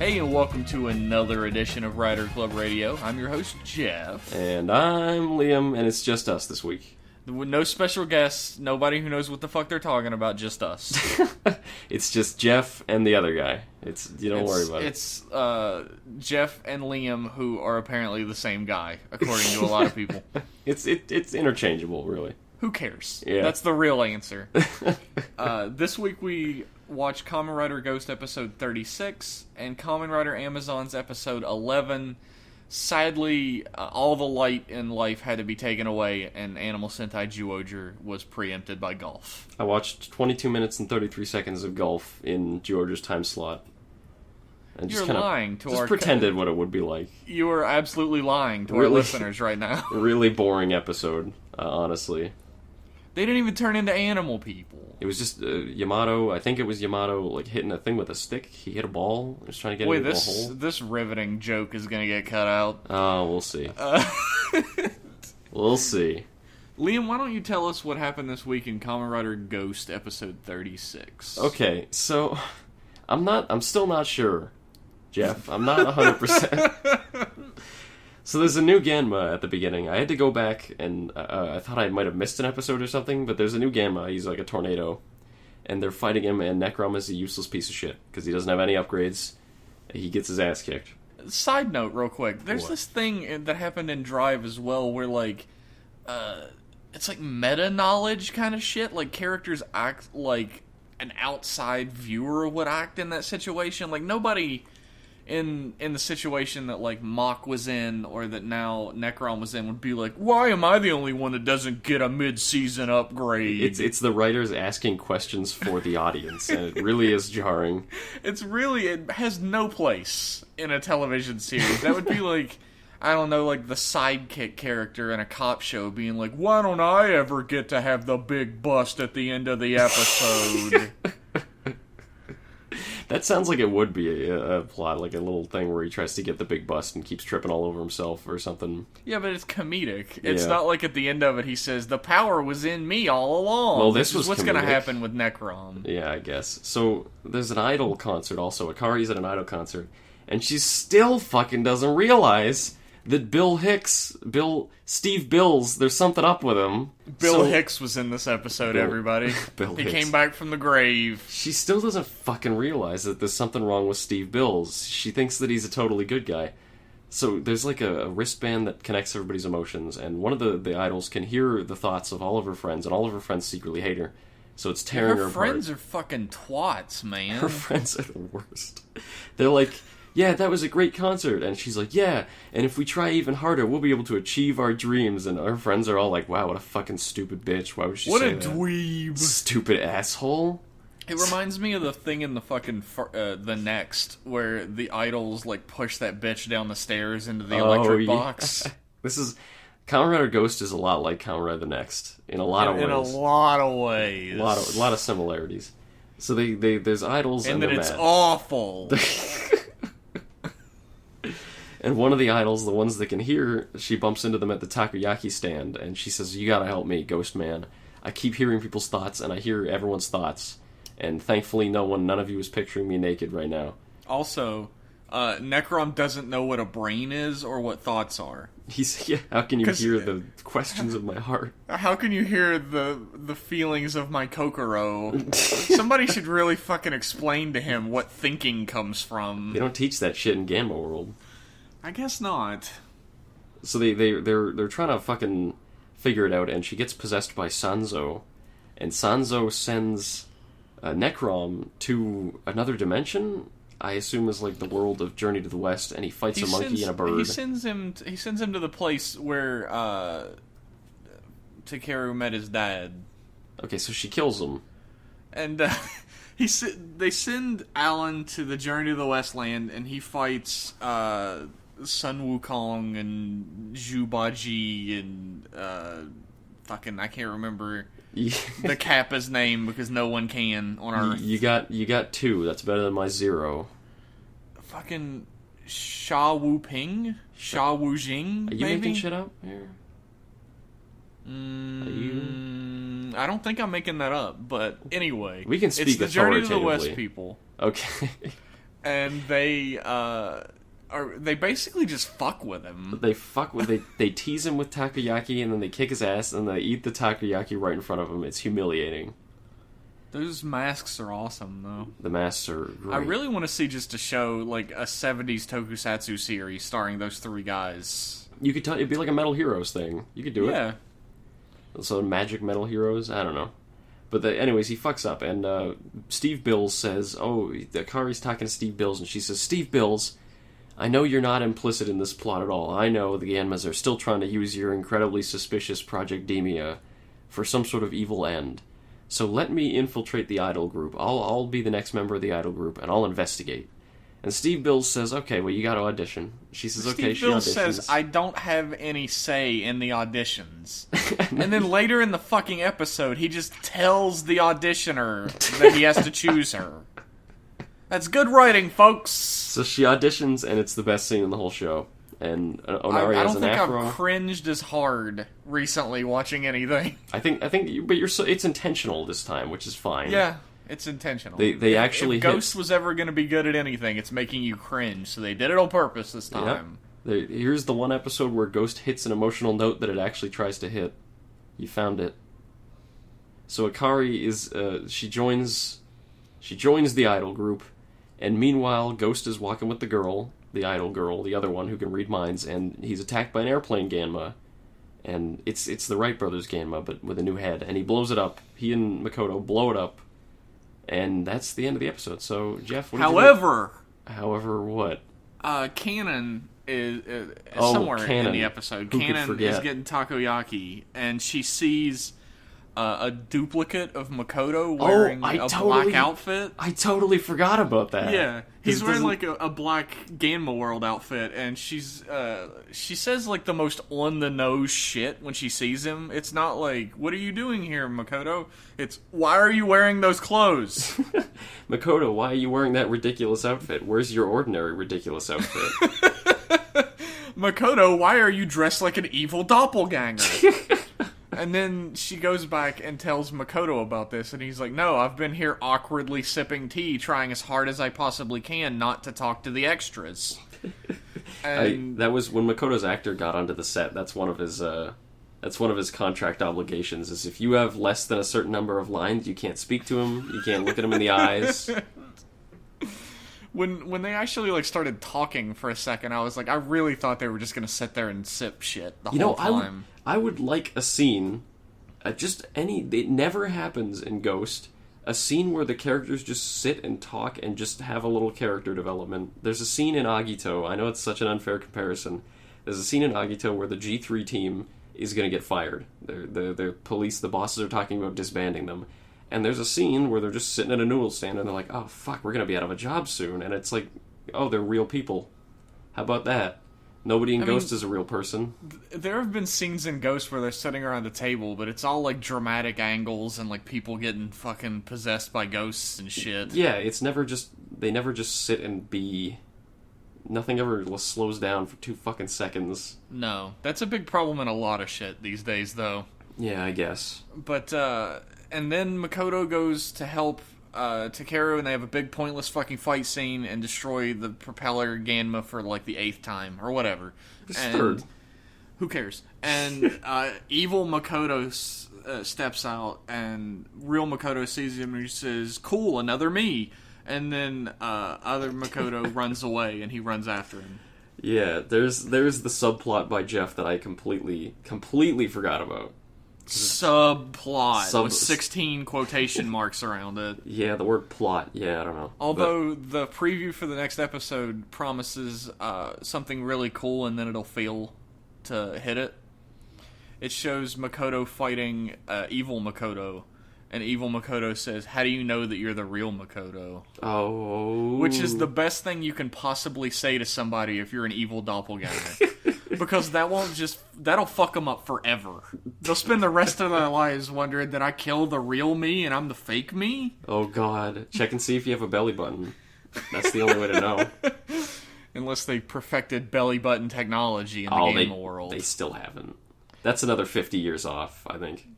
Hey, and welcome to another edition of Writer Club Radio. I'm your host, Jeff. And I'm Liam, and it's just us this week. With no special guests, nobody who knows what the fuck they're talking about, just us. It's just Jeff and the other guy. Don't worry about it. It's Jeff and Liam, who are apparently the same guy, according to a lot of people. It's interchangeable, really. Who cares? Yeah. That's the real answer. This week we watched Kamen Rider Ghost episode 36 and Kamen Rider Amazon's episode 11. Sadly, all the light in life had to be taken away, and Animal Sentai Zyuohger was preempted by Golf. I watched 22 minutes and 33 seconds of Golf in Zyuohger's time slot. And You're lying to our... Just pretended what it would be like. You are absolutely lying to our listeners right now. Really boring episode, honestly. They didn't even turn into animal people. It was just Yamato, I think it was Yamato, like, hitting a thing with a stick. He hit a ball. He was trying to get into a hole. This riveting joke is going to get cut out. Oh, we'll see. We'll see. Liam, why don't you tell us what happened this week in Kamen Rider Ghost episode 36? Okay, so I'm still not sure, Jeff. I'm not 100%. So there's a new Ganma at the beginning. I had to go back, and I thought I might have missed an episode or something, but there's a new Ganma. He's like a tornado, and they're fighting him, and Necrom is a useless piece of shit, because he doesn't have any upgrades. He gets his ass kicked. Side note, real quick. There's this thing that happened in Drive as well, where, like, it's like meta-knowledge kind of shit. Like, characters act like an outside viewer would act in that situation. Like, nobody... In the situation that, like, Mach was in, or that now Necrom was in, would be like, why am I the only one that doesn't get a mid-season upgrade? It's the writers asking questions for the audience, and it really is jarring. It has no place in a television series. That would be like, I don't know, like the sidekick character in a cop show being like, why don't I ever get to have the big bust at the end of the episode? That sounds like it would be a plot, like a little thing where he tries to get the big bust and keeps tripping all over himself or something. Yeah, but it's comedic. It's not like at the end of it he says, the power was in me all along. Well, this was what's going to happen with Necrom. Yeah, I guess. So, there's an Idol concert also. Akari's at an Idol concert. And she still fucking doesn't realize that Steve Bills, there's something up with him. Bill Hicks was in this episode, everybody. He came back from the grave. She still doesn't fucking realize that there's something wrong with Steve Bills. She thinks that he's a totally good guy. So there's like a wristband that connects everybody's emotions, and one of the idols can hear the thoughts of all of her friends, and all of her friends secretly hate her. So it's tearing her apart. Her friends are fucking twats, man. Her friends are the worst. They're like... yeah, that was a great concert. And she's like, yeah, and if we try even harder, we'll be able to achieve our dreams. And our friends are all like, wow, what a fucking stupid bitch. Why would she say that? What a dweeb. Stupid asshole. It reminds me of the thing in the fucking, The Next, where the idols, like, push that bitch down the stairs into the electric box. This is... Kamen Rider Ghost is a lot like Kamen Rider the Next. In a lot of ways. In a lot of ways. A lot of similarities. So there's idols and then they're it's mad. awful. And one of the idols, the ones that can hear, she bumps into them at the takoyaki stand, and she says, you gotta help me, Ghost Man. I keep hearing people's thoughts, and I hear everyone's thoughts. And thankfully none of you is picturing me naked right now. Also, Necrom doesn't know what a brain is or what thoughts are. How can you hear the questions of my heart? How can you hear the feelings of my Kokoro? Somebody should really fucking explain to him what thinking comes from. They don't teach that shit in Ganma World. I guess not. So they're trying to fucking figure it out, and she gets possessed by Sanzo, and Sanzo sends Necrom to another dimension. I assume is like the world of Journey to the West, and he fights a monkey and a bird. He sends him to the place where Takeru met his dad. Okay, so she kills him, and they send Alan to the Journey to the Westland, and he fights Sun Wukong and Zhu Baji and fucking I can't remember the Kappa's name because no one can on Earth. You got 2. That's better than my 0. Fucking Sha Wu Ping, Sha Wu Jing. Are you making shit up here? I don't think I'm making that up, but anyway, we can speak it's the Journey to the authoritatively. West people. Okay. and they basically just fuck with him. They tease him with takoyaki, and then they kick his ass, and they eat the takoyaki right in front of him. It's humiliating. Those masks are awesome, though. The masks are great. I really want to see just a show, like a 70s tokusatsu series starring those three guys. You could tell it'd be like a Metal Heroes thing. You could do it. Yeah. So magic Metal Heroes? I don't know. But anyways, he fucks up, and Steve Bills says, Akari's talking to Steve Bills, and she says, Steve Bills, I know you're not implicit in this plot at all. I know the Ganmas are still trying to use your incredibly suspicious Project Demia for some sort of evil end. So let me infiltrate the idol group. I'll be the next member of the idol group, and I'll investigate. And Steve Bills says, okay, well, you gotta audition. She says, okay, she auditions. Steve Bills says, I don't have any say in the auditions. And then later in the fucking episode, he just tells the auditioner that he has to choose her. That's good writing, folks! So she auditions, and it's the best scene in the whole show. And Onari has an afro. I don't think I've cringed as hard recently watching anything. I think, but it's intentional this time, which is fine. Yeah, it's intentional. They actually if Ghost was ever going to be good at anything, it's making you cringe. So they did it on purpose this time. Yep. Here's the one episode where Ghost hits an emotional note that it actually tries to hit. You found it. So Akari is she joins the idol group, and meanwhile Ghost is walking with the idol girl, the other one who can read minds, and he's attacked by an airplane Ganma. And it's the Wright brothers Ganma, but with a new head. And he blows it up. He and Makoto blow it up. And that's the end of the episode. So, Jeff, what did you think? However, what? Kamen is somewhere in the episode. Kamen is getting takoyaki, and she sees a duplicate of Makoto wearing a black outfit. I totally forgot about that. Yeah, he's wearing like a black Ganma World outfit, and she says like the most on the nose shit when she sees him. It's not like, "What are you doing here, Makoto?" It's, "Why are you wearing those clothes?" Makoto, why are you wearing that ridiculous outfit? Where's your ordinary ridiculous outfit? Makoto, why are you dressed like an evil doppelganger? And then she goes back and tells Makoto about this, and he's like, "No, I've been here awkwardly sipping tea, trying as hard as I possibly can not to talk to the extras." And that was when Makoto's actor got onto the set. That's one of his contract obligations. Is if you have less than a certain number of lines, you can't speak to him. You can't look at him in the eyes. When they actually like started talking for a second, I was like, I really thought they were just gonna sit there and sip shit the whole time. I would like a scene, it never happens in Ghost, a scene where the characters just sit and talk and just have a little character development. There's a scene in Agito, I know it's such an unfair comparison, there's a scene in Agito where the G3 team is going to get fired. The police, the bosses are talking about disbanding them. And there's a scene where they're just sitting at a noodle stand and they're like, oh fuck, we're going to be out of a job soon. And it's like, oh, they're real people. How about that? Nobody in Ghost is a real person. There have been scenes in Ghost where they're sitting around a table, but it's all like dramatic angles and like people getting fucking possessed by ghosts and shit. Yeah, they never just sit and be. Nothing ever slows down for 2 fucking seconds. No, that's a big problem in a lot of shit these days, though. Yeah, I guess. But and then Makoto goes to help Takeru, and they have a big pointless fucking fight scene and destroy the propeller Ganma for like the 8th time or whatever. Third. Who cares? And evil Makoto steps out, and real Makoto sees him and he says, "Cool, another me." And then other Makoto runs away, and he runs after him. Yeah, there's the subplot by Jeff that I completely forgot about. Subplot with 16 quotation marks around it. Yeah, the word plot. Yeah, I don't know. Although the preview for the next episode promises something really cool, and then it'll fail to hit it. It shows Makoto fighting evil Makoto, and evil Makoto says, "How do you know that you're the real Makoto?" Oh. Which is the best thing you can possibly say to somebody if you're an evil doppelganger. Because that'll fuck them up forever. They'll spend the rest of their lives wondering that I kill the real me and I'm the fake me. Oh god. Check and see if you have a belly button. That's the only way to know. Unless they perfected belly button technology in the game world. They still haven't. That's another 50 years off, I think.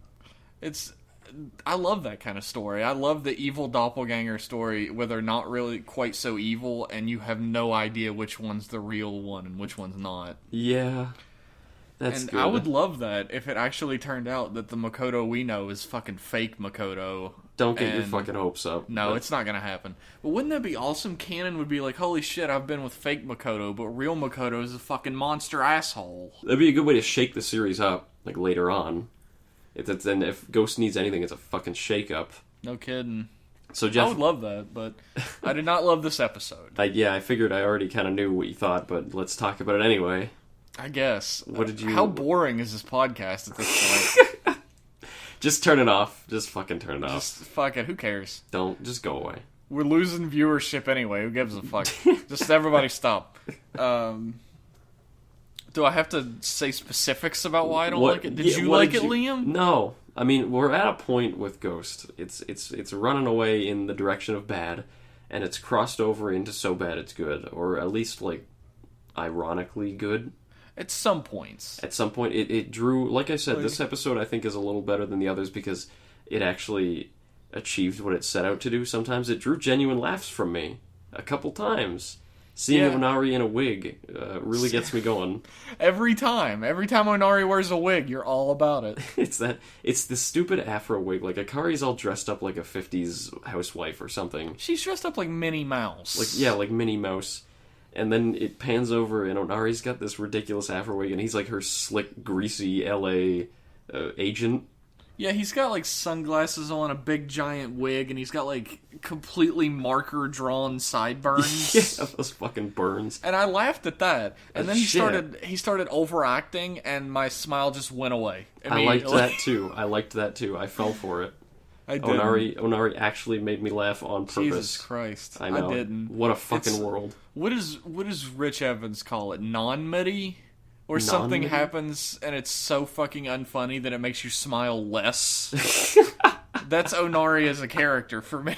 I love that kind of story. I love the evil doppelganger story where they're not really quite so evil and you have no idea which one's the real one and which one's not. Yeah. That's and good. I would love that if it actually turned out that the Makoto we know is fucking fake Makoto. Don't get your fucking hopes up. No, it's not gonna happen. But wouldn't that be awesome? Canon would be like, holy shit, I've been with fake Makoto, but real Makoto is a fucking monster asshole. That'd be a good way to shake the series up, like, later on. If Ghost needs anything, it's a fucking shake-up. No kidding. So, Jeff... I would love that, but I did not love this episode. I figured I already kind of knew what you thought, but let's talk about it anyway. I guess. What did you... How boring is this podcast at this point? Just turn it off. Just fucking turn it off. Just fuck it. Who cares? Just go away. We're losing viewership anyway. Who gives a fuck? Just everybody stop. Do I have to say specifics about why I don't like it? Did you like it, Liam? No. I mean, we're at a point with Ghost. It's running away in the direction of bad, and it's crossed over into so bad it's good, or at least, like, ironically good. At some points. At some point, it drew... Like I said, this episode, I think, is a little better than the others because it actually achieved what it set out to do. Sometimes it drew genuine laughs from me. A couple times. Seeing Onari in a wig really gets me going. Every time Onari wears a wig, you're all about it. It's the stupid afro wig. Like, Akari's all dressed up like a 50s housewife or something. She's dressed up like Minnie Mouse. Like Minnie Mouse. And then it pans over, and Onari's got this ridiculous afro wig, and he's like her slick, greasy LA agent. Yeah, he's got, like, sunglasses on, a big, giant wig, and he's got, like, completely marker-drawn sideburns. Yeah, those fucking burns. And I laughed at that. And then he started overacting, and my smile just went away. I liked that, too. I fell for it. I did. Onari actually made me laugh on purpose. Jesus Christ. I know. I didn't. What a fucking world. What does Rich Evans call it? Non-midi? Or something happens and it's so fucking unfunny that it makes you smile less. That's Onari as a character for me.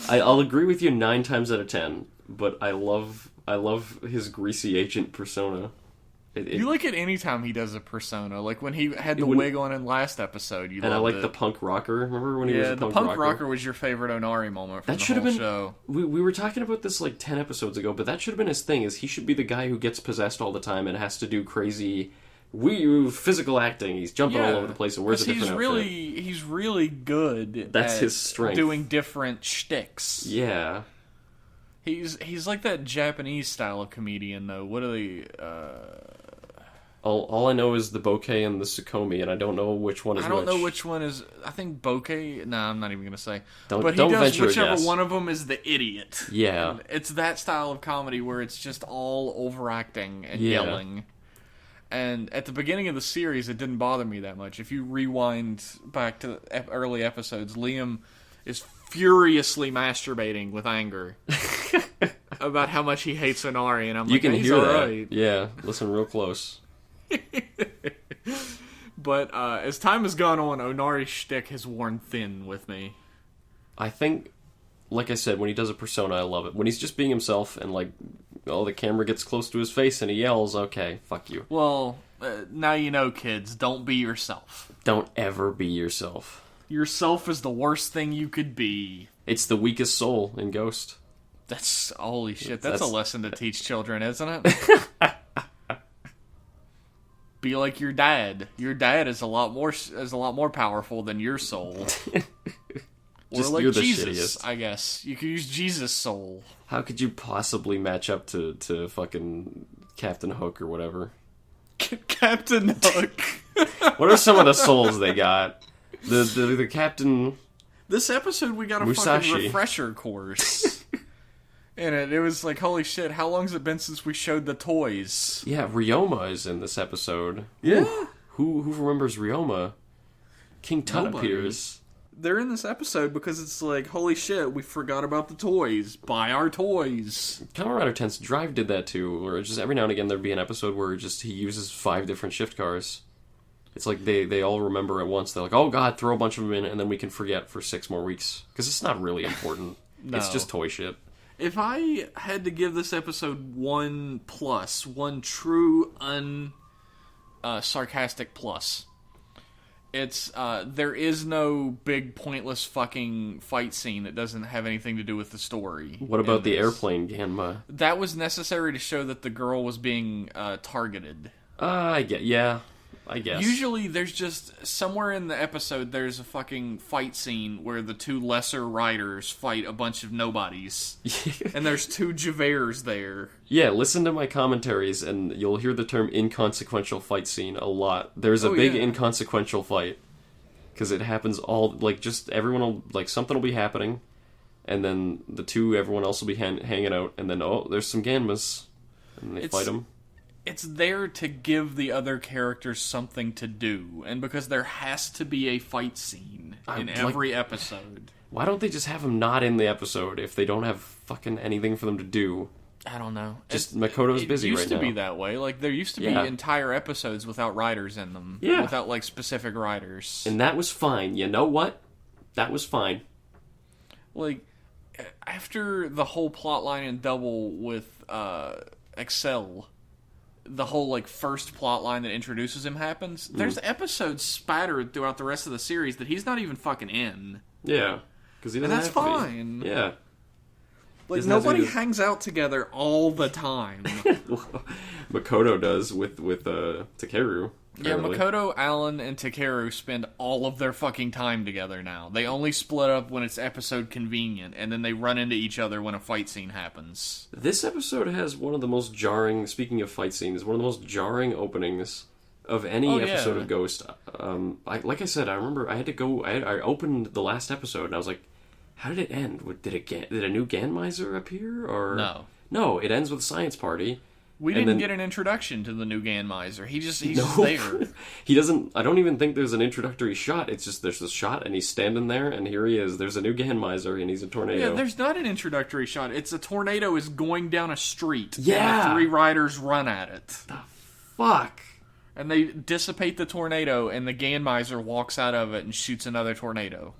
I'll agree with you 9 times out of 10, but I love his greasy agent persona. You like it anytime he does a persona. Like when he had the wig on in last episode, you loved it. And I like the punk rocker. Remember when he was a punk rocker? Yeah, the punk rocker was your favorite Onari moment from the whole show. We were talking about this like 10 episodes ago, but that should have been his thing, is he should be the guy who gets possessed all the time and has to do crazy physical acting. He's jumping all over the place and wears a different outfit. He's really good That's his strength. Doing different shticks. Yeah. He's like that Japanese style of comedian, though. What are they... All I know is the bokeh and the Sukomi, and I don't know which one is which. I don't know which one is... I think bokeh... No, I'm not even going to say. Don't venture a guess. One of them is the idiot. Yeah. And it's that style of comedy where it's just all overacting and yelling. And at the beginning of the series, it didn't bother me that much. If you rewind back to the early episodes, Liam is furiously masturbating with anger about how much he hates Onari, and I'm like, you can hear that. Right. Yeah, listen real close. But as time has gone on, Onari's shtick has worn thin with me. I think, like I said, when he does a persona, I love it. When he's just being himself and, like, the camera gets close to his face and he yells, okay, fuck you. Well, now you know, kids, don't be yourself. Don't ever be yourself. Yourself is the worst thing you could be. It's the weakest soul in Ghost. That's, holy shit, that's a lesson to teach children, isn't it? Be like your dad. Your dad is a lot more powerful than your soul. Or like Jesus, I guess. You could use Jesus' soul. How could you possibly match up to fucking Captain Hook or whatever? Captain Hook. What are some of the souls they got? The Captain... This episode we got a fucking refresher course. In it. It was like, holy shit, how long has it been since we showed the toys? Yeah, Ryoma is in this episode. Yeah. Who remembers Ryoma? King Tut appears. They're in this episode because it's like, holy shit, we forgot about the toys. Buy our toys. Kamen Rider 10's Drive did that too, where just every now and again there'd be an episode where just he uses 5 different shift cars. It's like they all remember at once. They're like, oh god, throw a bunch of them in, and then we can forget for 6 more weeks. Because it's not really important. No. It's just toy shit. If I had to give this episode 1+, one true sarcastic plus, It's there is no big pointless fucking fight scene that doesn't have anything to do with the story. What about the airplane Ganma? That was necessary to show that the girl was being targeted. I guess. Usually there's just, somewhere in the episode, there's a fucking fight scene where the two lesser riders fight a bunch of nobodies. And there's two Javers there. Yeah, listen to my commentaries and you'll hear the term inconsequential fight scene a lot. There's a big inconsequential fight. Because it happens all, like, just everyone will, like, something will be happening. And then everyone else will be hanging out. And then, there's some Ganmas. And they fight them. It's there to give the other characters something to do, and because there has to be a fight scene in every episode. Why don't they just have them not in the episode if they don't have fucking anything for them to do? I don't know. Just Makoto's busy right now. It used to be that way. Like, there used to be entire episodes without writers in them. Yeah. Without, like, specific writers. And that was fine. You know what? That was fine. Like, after the whole plotline in Double with Excel, the whole, like, first plot line that introduces him happens, there's episodes spattered throughout the rest of the series that he's not even fucking in. Yeah. Because he doesn't have to fine. Be. Yeah. Like, nobody hangs out together all the time. Makoto does with Takeru. Yeah, Makoto, Alan, and Takeru spend all of their fucking time together now. They only split up when it's episode convenient, and then they run into each other when a fight scene happens. This episode has one of the most jarring, speaking of fight scenes, one of the most jarring openings of any episode of Ghost. Like I said, I remember I had to go, I opened the last episode, and I was like, how did it end? Did a new Ganmiser appear? Or No, it ends with a science party. We didn't get an introduction to the new Ganmiser. He's just there. He doesn't. I don't even think there's an introductory shot. It's just there's this shot, and he's standing there, and here he is. There's a new Ganmiser, and he's a tornado. Yeah, there's not an introductory shot. It's a tornado is going down a street. Yeah, and the three riders run at it. The fuck. And they dissipate the tornado, and the Ganmiser walks out of it and shoots another tornado.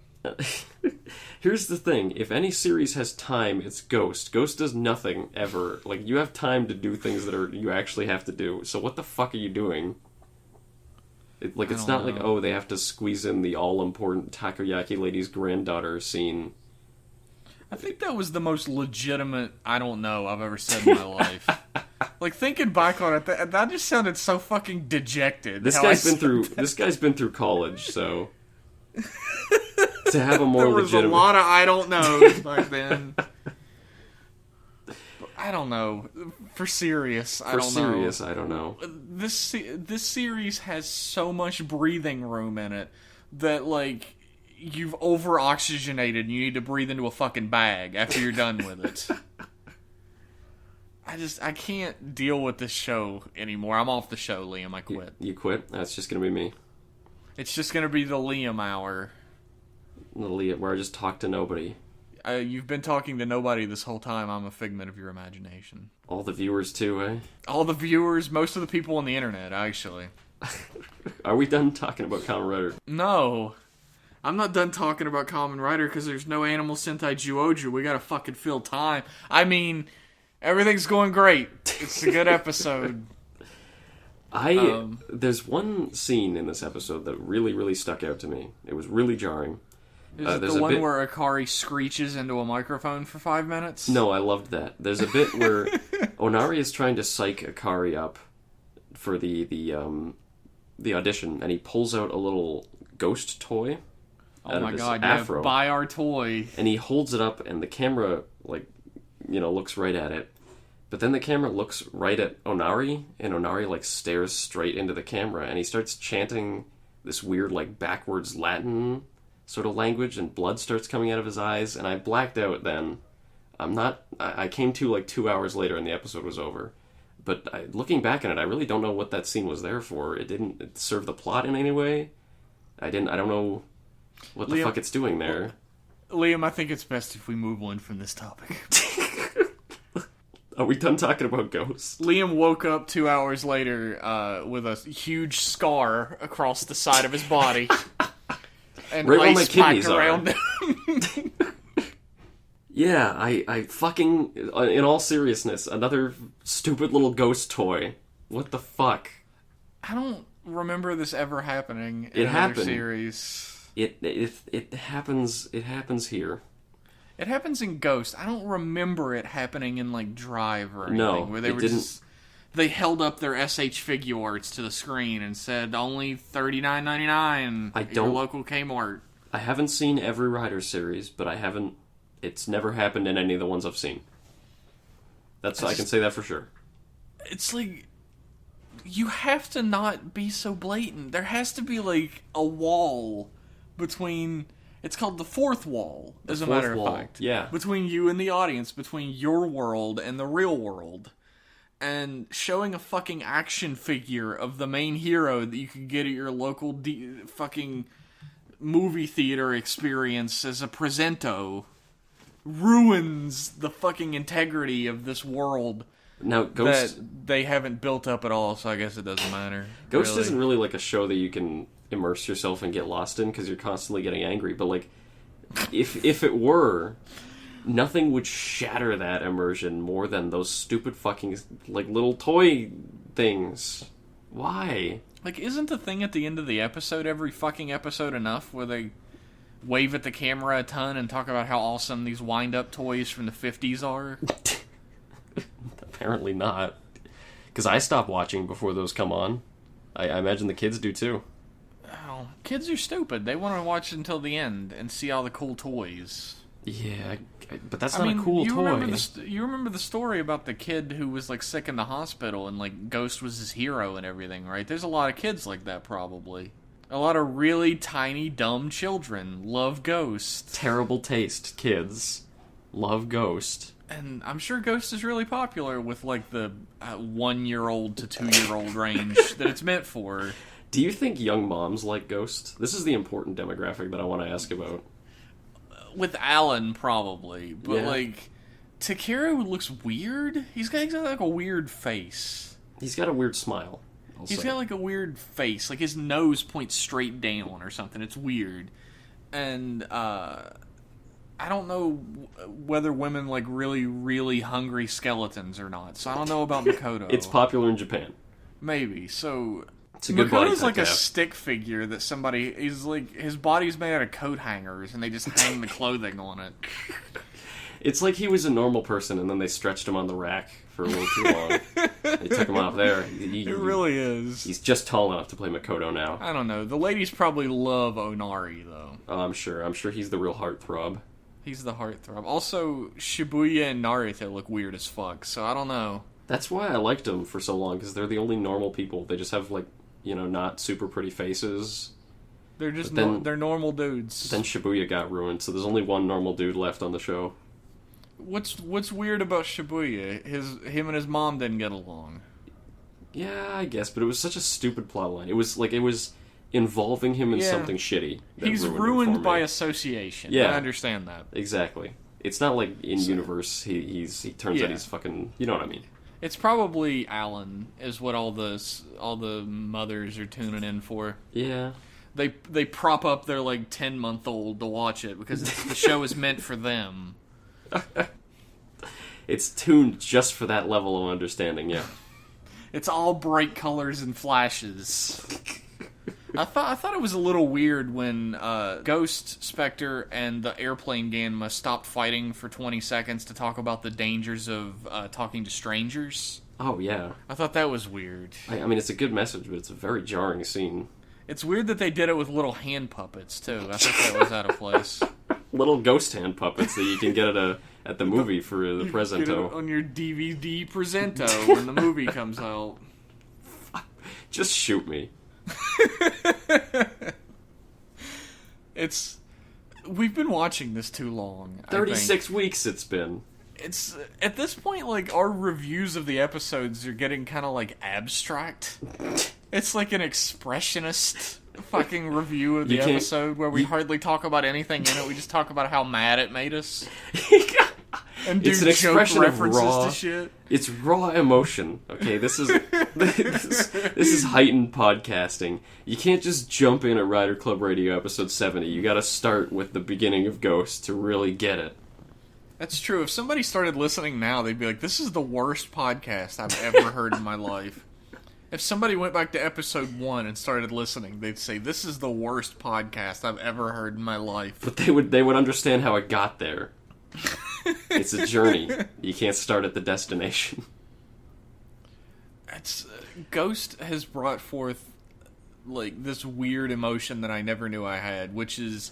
Here's the thing. If any series has time, it's Ghost. Ghost does nothing, ever. Like, you have time to do things that you actually have to do. So what the fuck are you doing? It's not like, they have to squeeze in the all-important takoyaki lady's granddaughter scene. I think that was the most legitimate I don't know I've ever said in my life. Like, thinking back on it, that just sounded so fucking dejected. This guy's been through college, so... to have a more legitimate... There was a lot of I don't knows back then. I don't know. For serious, I don't know. This series has so much breathing room in it that, like, you've over-oxygenated and you need to breathe into a fucking bag after you're done with it. I can't deal with this show anymore. I'm off the show, Liam. I quit. You quit? That's just gonna be me. It's just gonna be the Liam hour. Where I just talk to nobody. You've been talking to nobody this whole time. I'm a figment of your imagination. All the viewers too, eh? All the viewers, most of the people on the internet, actually. Are we done talking about Kamen Rider? No. I'm not done talking about Kamen Rider because there's no Animal Sentai Juoju. We gotta fucking fill time. I mean, everything's going great. It's a good episode. There's one scene in this episode that really, really stuck out to me. It was really jarring. Is it the one where Akari screeches into a microphone for 5 minutes? No, I loved that. There's a bit where Onari is trying to psych Akari up for the audition, and he pulls out a little ghost toy. Oh my god, afro. Yeah, buy our toy. And he holds it up, and the camera, looks right at it. But then the camera looks right at Onari, and Onari, stares straight into the camera, and he starts chanting this weird, backwards Latin sort of language, and blood starts coming out of his eyes, and I blacked out then. I came to 2 hours later and the episode was over. But looking back on it, I really don't know what that scene was there for. It didn't serve the plot in any way. I don't know what the fuck it's doing there. Liam, I think it's best if we move on from this topic. Are we done talking about ghosts? Liam woke up 2 hours later with a huge scar across the side of his body. And right where my ice kidneys around are. Him. Yeah, I fucking... In all seriousness, another stupid little ghost toy. What the fuck? I remember this ever happening in It another happened. series. It happens. It happens here. It happens in Ghost. I don't remember it happening in like Drive or anything. No, where they it were didn't. just they held up their SH figure arts to the screen and said only $39.99 at your local Kmart. I haven't seen every Rider series, but I haven't. It's never happened in any of the ones I've seen. I can say that for sure. It's like you have to not be so blatant. There has to be like a wall between. It's called the fourth wall, as a matter of fact. Yeah. Between you and the audience, between your world and the real world. And showing a fucking action figure of the main hero that you could get at your local fucking movie theater experience as a presento ruins the fucking integrity of this world. Now, Ghost... that they haven't built up at all, so I guess it doesn't matter. Ghost isn't really like a show that you can immerse yourself and get lost in because you're constantly getting angry. But like, if it were, nothing would shatter that immersion more than those stupid fucking like little toy things. Why? Like, isn't the thing at the end of the episode, every fucking episode, enough where they wave at the camera a ton and talk about how awesome these wind-up toys from the 50s are? Apparently not. Because I stop watching before those come on. I imagine the kids do too. Oh, kids are stupid. They want to watch until the end and see all the cool toys. Yeah, but that's not a cool toy. You remember the story about the kid who was like sick in the hospital and like Ghost was his hero and everything, right? There's a lot of kids like that probably. A lot of really tiny, dumb children love Ghost. Terrible taste, kids. Love Ghost. And I'm sure Ghost is really popular with like the 1-year-old to 2-year-old range that it's meant for. Do you think young moms like Ghost? This is the important demographic that I want to ask about. With Alan, probably. But, yeah. like, Takeru looks weird. He's got like a weird face. He's got a weird smile. He's got like a weird face. Like his nose points straight down or something. It's weird. And, I don't know whether women like really, really hungry skeletons or not. So I don't know about Makoto. It's popular in Japan. Maybe. So it's a good body Makoto's like type a stick figure that somebody is like his body's made out of coat hangers and they just hang the clothing on it. It's like he was a normal person and then they stretched him on the rack for a little too long. They took him off there. It really is. He's just tall enough to play Makoto now. I don't know. The ladies probably love Onari though. Oh, I'm sure. I'm sure he's the real heartthrob. He's the heartthrob. Also, Shibuya and Narita look weird as fuck, so I don't know. That's why I liked them for so long, because they're the only normal people. They just have, like, you know, not super pretty faces. They're just they're normal dudes. Then Shibuya got ruined, so there's only one normal dude left on the show. What's weird about Shibuya? Him and his mom didn't get along. Yeah, I guess, but it was such a stupid plotline. It was involving him in something shitty. He's ruined by association. Yeah. I understand that. Exactly. It's not like in universe he turns out he's fucking, you know what I mean. It's probably Alan is what all the mothers are tuning in for. Yeah. They prop up their like 10-month-old to watch it because the show is meant for them. It's tuned just for that level of understanding, yeah. It's all bright colors and flashes. I thought it was a little weird when Ghost, Spectre, and the airplane Ganma stopped fighting for 20 seconds to talk about the dangers of talking to strangers. Oh, yeah. I thought that was weird. I mean, it's a good message, but it's a very jarring scene. It's weird that they did it with little hand puppets, too. I thought that was out of place. Little ghost hand puppets that you can get at the movie for the Presento. Get it on your DVD Presento when the movie comes out. Just shoot me. We've been watching this too long. 36 weeks it's been. It's at this point like our reviews of the episodes are getting kind of like abstract. It's like an expressionist fucking review of the episode where we hardly talk about anything in it. We just talk about how mad it made us. And do it's an expression of raw. To shit. It's raw emotion. Okay, this is heightened podcasting. You can't just jump in at Rider Club Radio episode 70. You got to start with the beginning of Ghost to really get it. That's true. If somebody started listening now, they'd be like, "This is the worst podcast I've ever heard in my life." If somebody went back to episode 1 and started listening, they'd say, "This is the worst podcast I've ever heard in my life." But they would understand how it got there. It's a journey. You can't start at the destination. It's Ghost has brought forth like this weird emotion that I never knew I had, which is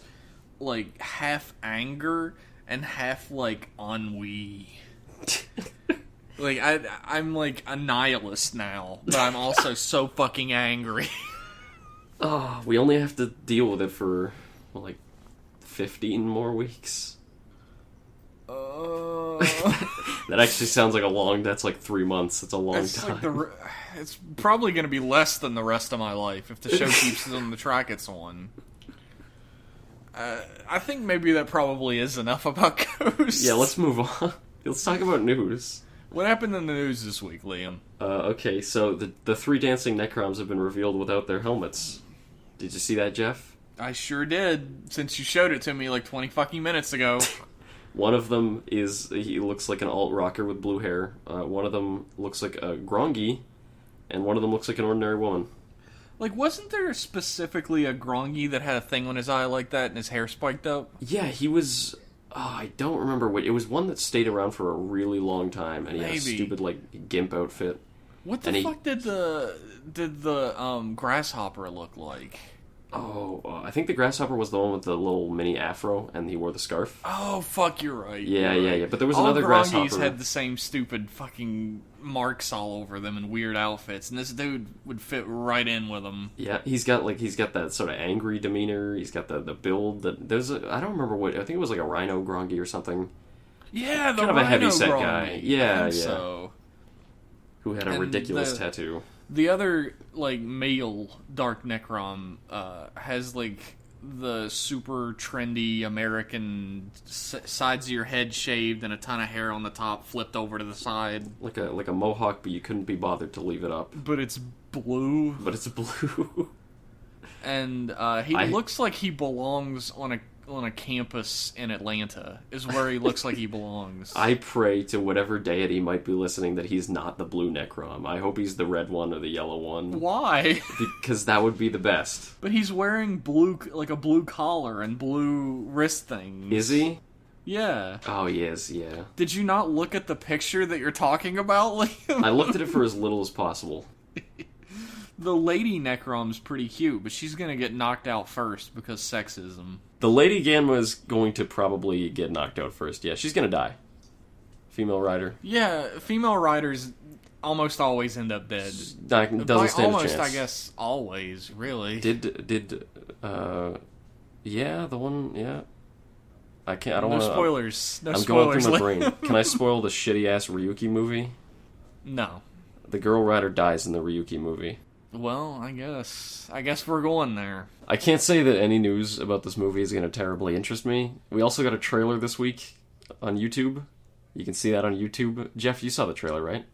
like half anger and half like ennui. Like I'm like a nihilist now, but I'm also so fucking angry. Oh, we only have to deal with it for like 15 more weeks. That actually sounds like that's like 3 months. It's a long time. Like it's probably going to be less than the rest of my life if the show keeps on the track it's on. I think maybe that probably is enough about Ghost. Yeah, let's move on. Let's talk about news. What happened in the news this week, Liam? Okay, so the 3 dancing Necroms have been revealed without their helmets. Did you see that, Jeff? I sure did, since you showed it to me like 20 fucking minutes ago. One of them he looks like an alt-rocker with blue hair. One of them looks like a Grongi, and one of them looks like an ordinary woman. Like, wasn't there specifically a Grongi that had a thing on his eye like that and his hair spiked up? Yeah, he was... I don't remember what... It was one that stayed around for a really long time, and he had a stupid, like, gimp outfit. What the fuck did the grasshopper look like? Oh, I think the grasshopper was the one with the little mini afro, and he wore the scarf. Oh, fuck, you're right. Yeah. But there was all another grasshopper. Grongis had the same stupid fucking marks all over them in weird outfits, and this dude would fit right in with them. Yeah, he's got that sort of angry demeanor. He's got the build that I don't remember what, I think it was like a rhino Grongi or something. Yeah, the kind of rhino a heavy-set Grongi. guy. Yeah. So. Who had a ridiculous tattoo. The other, like, male Dark Necrom has, like, the super trendy American sides of your head shaved and a ton of hair on the top flipped over to the side. Like a mohawk, but you couldn't be bothered to leave it up. But it's blue. And he looks like he belongs on a campus in Atlanta, is where he looks like he belongs. I pray to whatever deity might be listening that he's not the blue Necrom. I hope he's the red one or the yellow one. Why? Because that would be the best. But he's wearing a blue collar and blue wrist things. Is he? Yeah. Oh, he is, yeah. Did you not look at the picture that you're talking about, Liam? I looked at it for as little as possible. The lady Necrom's pretty cute, but she's gonna get knocked out first because sexism. The Lady Ganma is going to probably get knocked out first. Yeah, she's gonna die. Female rider. Yeah, female riders almost always end up dead. Doesn't stand a chance. I guess, always, really. Yeah, the one, yeah. I don't No want to... spoilers. No I'm spoilers. going through my brain. Can I spoil the shitty-ass Ryuki movie? No. The girl rider dies in the Ryuki movie. Well, I guess we're going there. I can't say that any news about this movie is going to terribly interest me. We also got a trailer this week on YouTube. You can see that on YouTube. Jeff, you saw the trailer, right?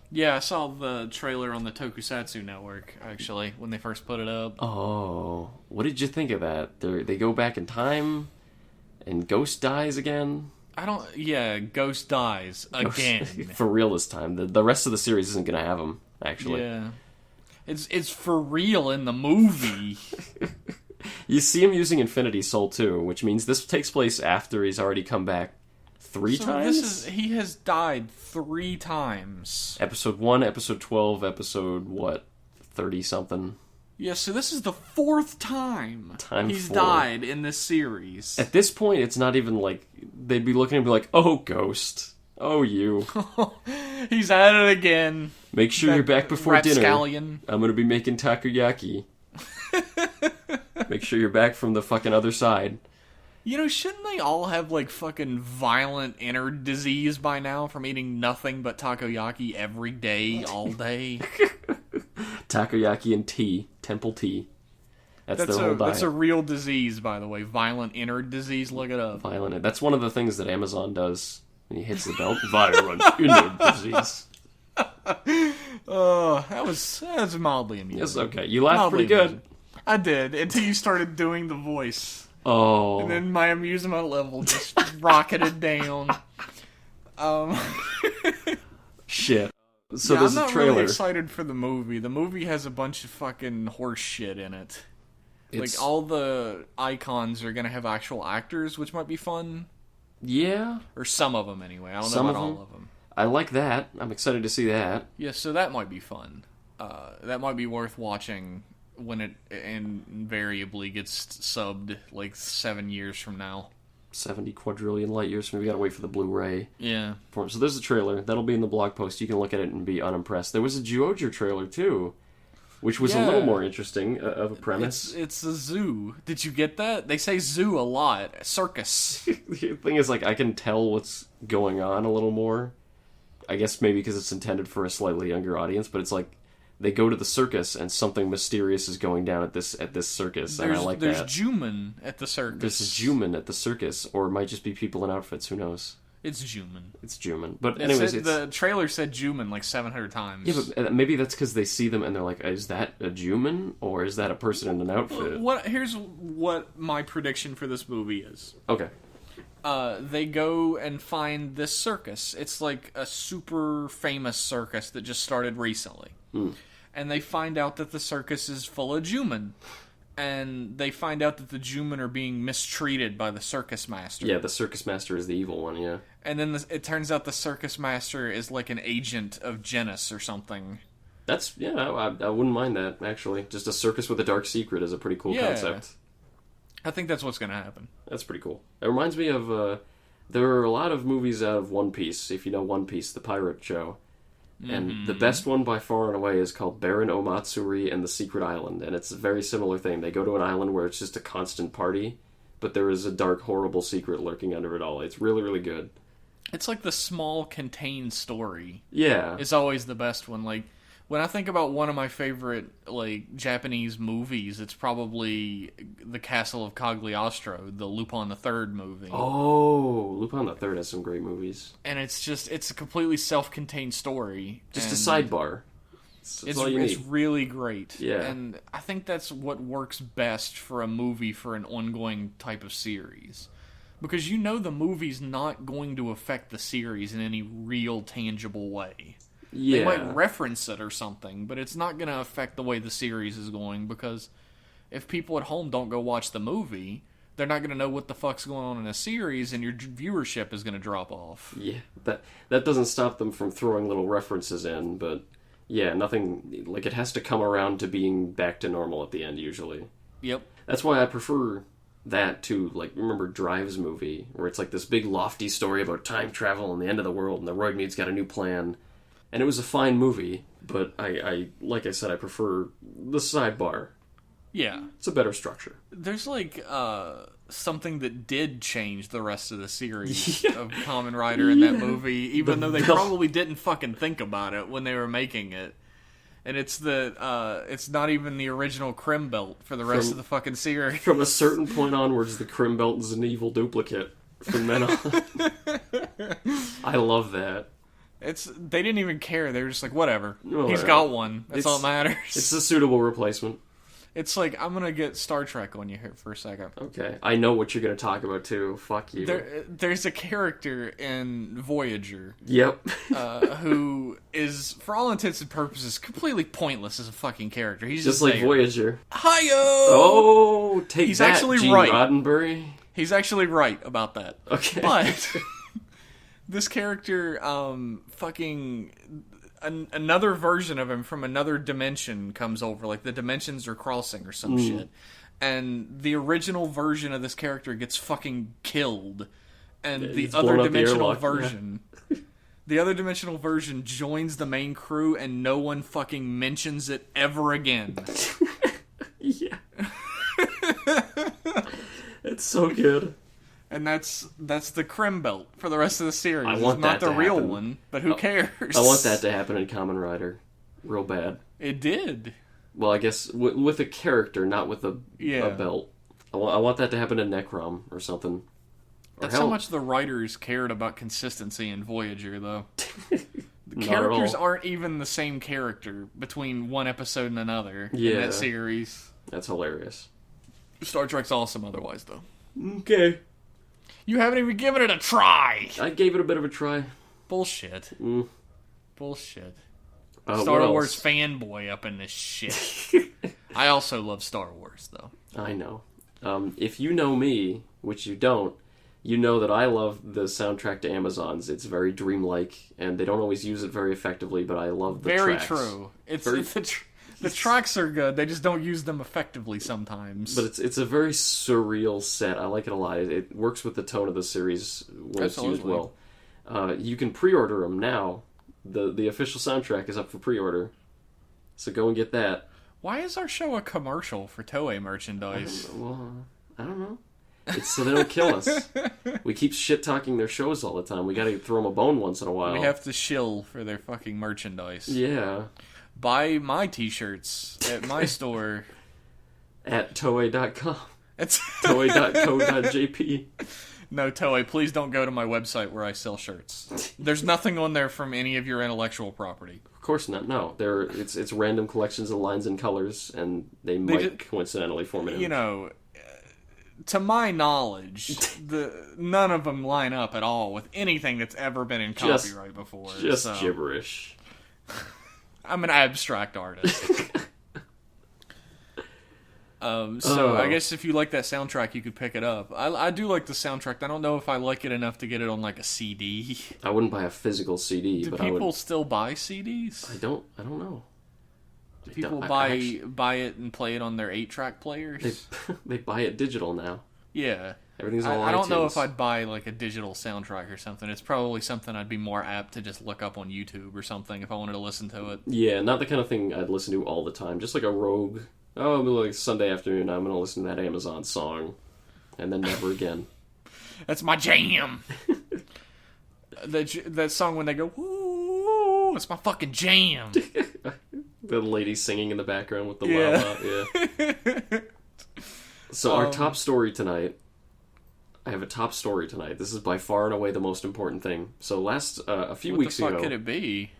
Yeah, I saw the trailer on the Tokusatsu network, actually, when they first put it up. Oh, what did you think of that? They go back in time, and Ghost dies again? Ghost dies again. For real this time. The rest of the series isn't going to have him, actually. Yeah. It's for real in the movie. You see him using Infinity Soul too, which means this takes place after he's already come back 3 times? He has died 3 times. Episode 1, Episode 12, Episode, 30-something? Yeah, so this is the 4th time he's 4. died in this series. At this point, it's not even like... They'd be looking and be like, oh, Ghost. Oh, you. He's at it again. Make sure you're back before dinner. Rapscallion. I'm gonna be making takoyaki. Make sure you're back from the fucking other side. You know, shouldn't they all have, like, fucking violent inner disease by now from eating nothing but takoyaki every day, all day? Takoyaki and tea. Temple tea. That's their whole diet. That's a real disease, by the way. Violent inner disease. Look it up. Violent. That's one of the things that Amazon does when he hits the belt. Violent inner disease. That was mildly amusing. It's okay. You laughed Mildly pretty good. amusing. I did, until you started doing the voice. Oh. And then my amusement level just rocketed down. Shit. So yeah, there's I'm a not trailer. really excited for the movie. The movie has a bunch of fucking horse shit in it. It's, Like, all the icons are gonna have actual actors, which might be fun. yeah, Or some of them, anyway. I don't Some know about of all them. of them. I like that. I'm excited to see that. Yeah, so that might be fun. That might be worth watching when it invariably gets subbed, like, 7 years from now. 70 quadrillion light years, so we gotta wait for the Blu-ray. Yeah. So there's a trailer. That'll be in the blog post. You can look at it and be unimpressed. There was a Zyuohger trailer, too, which was a little more interesting of a premise. It's a zoo. Did you get that? They say zoo a lot. Circus. The thing is, like, I can tell what's going on a little more. I guess maybe because it's intended for a slightly younger audience, but it's like they go to the circus and something mysterious is going down at this circus, and I like that. There's Juman at the circus. There's Juman at the circus, or it might just be people in outfits. Who knows? It's Juman. It's Juman. But anyways, the trailer said Juman like 700 times. Yeah, but maybe that's because they see them and they're like, is that a Juman, or is that a person in an outfit? Here's what my prediction for this movie is. Okay. They go and find this circus. It's like a super famous circus that just started recently. And they find out that the circus is full of Juman. And they find out that the Juman are being mistreated by the circus master. Yeah, the circus master is the evil one, yeah. And then it turns out the circus master is like an agent of Genis or something. That's, yeah, I wouldn't mind that, actually. Just a circus with a dark secret is a pretty cool concept. I think that's what's going to happen. That's pretty cool. It reminds me of, there are a lot of movies out of One Piece, if you know One Piece, the pirate show. And the best one by far and away is called Baron Omatsuri and the Secret Island. And it's a very similar thing. They go to an island where it's just a constant party, but there is a dark, horrible secret lurking under it all. It's really, really good. It's like the small, contained story. Yeah. It's always the best one. Like, when I think about one of my favorite, like, Japanese movies, it's probably The Castle of Cagliostro, the Lupin III movie. Oh, Lupin III has some great movies. And it's a completely self-contained story. Just a sidebar. That's all you need. It's really great. Yeah. And I think that's what works best for a movie for an ongoing type of series. Because you know the movie's not going to affect the series in any real, tangible way. Yeah. They might reference it or something, but it's not going to affect the way the series is going, because if people at home don't go watch the movie, they're not going to know what the fuck's going on in a series, and your viewership is going to drop off. Yeah, that doesn't stop them from throwing little references in, but yeah, nothing, like, it has to come around to being back to normal at the end, usually. Yep. That's why I prefer that to, like, remember Drive's movie, where it's like this big lofty story about time travel and the end of the world, and the Roidmead's got a new plan. And it was a fine movie, but I like I said, I prefer the sidebar. Yeah. It's a better structure. There's, like, something that did change the rest of the series of Kamen Rider in that movie, even though they probably didn't fucking think about it when they were making it. And it's it's not even the original Crim Belt for the rest of the fucking series. From a certain point onwards, the Crim Belt is an evil duplicate from then on. I love that. They didn't even care. They were just like, whatever. Oh, He's got one. That's all that matters. It's a suitable replacement. It's like, I'm gonna get Star Trek on you here for a second. Okay. I know what you're gonna talk about, too. Fuck you. There's a character in Voyager. Yep. Who is, for all intents and purposes, completely pointless as a fucking character. He's just like there. Voyager. Hi-yo! Oh, He's that, actually Gene right. Roddenberry. He's actually right about that. Okay. But this character, another version of him from another dimension comes over. Like, the dimensions are crossing or some shit. And the original version of this character gets fucking killed. And the other dimensional version... Yeah. The other dimensional version joins the main crew, and no one fucking mentions it ever again. Yeah. It's so good. And that's the Crim Belt for the rest of the series. I want it's not that the to real happen. one, but who cares? I want that to happen in Kamen Rider. Real bad. It did. Well, I guess with a character, not with a belt. I want that to happen in Necrom or something. That's how much the writers cared about consistency in Voyager, though. The Not characters at all. aren't even the same character between one episode and another in Yeah. that series. That's hilarious. Star Trek's awesome otherwise, though. Okay. You haven't even given it a try! I gave it a bit of a try. Bullshit. Bullshit. Star what Wars else? fanboy up in this shit. I also love Star Wars, though. I know. If you know me, which you don't, you know that I love the soundtrack to Amazons. It's very dreamlike, and they don't always use it very effectively, but I love the Very tracks. true. The tracks are good. They just don't use them effectively sometimes. But it's a very surreal set. I like it a lot. It works with the tone of the series when it's used well. You can pre-order them now. The official soundtrack is up for pre-order, so go and get that. Why is our show a commercial for Toei merchandise? I don't know. It's so they don't kill us. We keep shit-talking their shows all the time. We gotta throw them a bone once in a while. We have to shill for their fucking merchandise. Yeah. Buy my t-shirts at my store. At Toei.com. It's Toei.co.jp. No, Toei, please don't go to my website where I sell shirts. There's nothing on there from any of your intellectual property. Of course not. No, it's random collections of lines and colors, and they might coincidentally form an image. You know, to my knowledge, none of them line up at all with anything that's ever been in copyright before. Just gibberish. I'm an abstract artist. I guess if you like that soundtrack, you could pick it up. I do like the soundtrack. I don't know if I like it enough to get it on like a CD. I wouldn't buy a physical CD. Do but people still buy CDs? I don't know. Do people buy it and play it on their 8-track players? They buy it digital now. Yeah. Everything's all I don't know iTunes. if I'd buy like a digital soundtrack or something. It's probably something I'd be more apt to just look up on YouTube or something if I wanted to listen to it. Yeah, not the kind of thing I'd listen to all the time. Just like a rogue. Oh, like Sunday afternoon, I'm going to listen to that Amazon song. And then never again. That's my jam! that song when they go, woo, it's my fucking jam! The lady singing in the background with the wah-wah. Yeah. So our top story tonight... I have a top story tonight. This is by far and away the most important thing. So a few weeks ago... What the fuck could it be?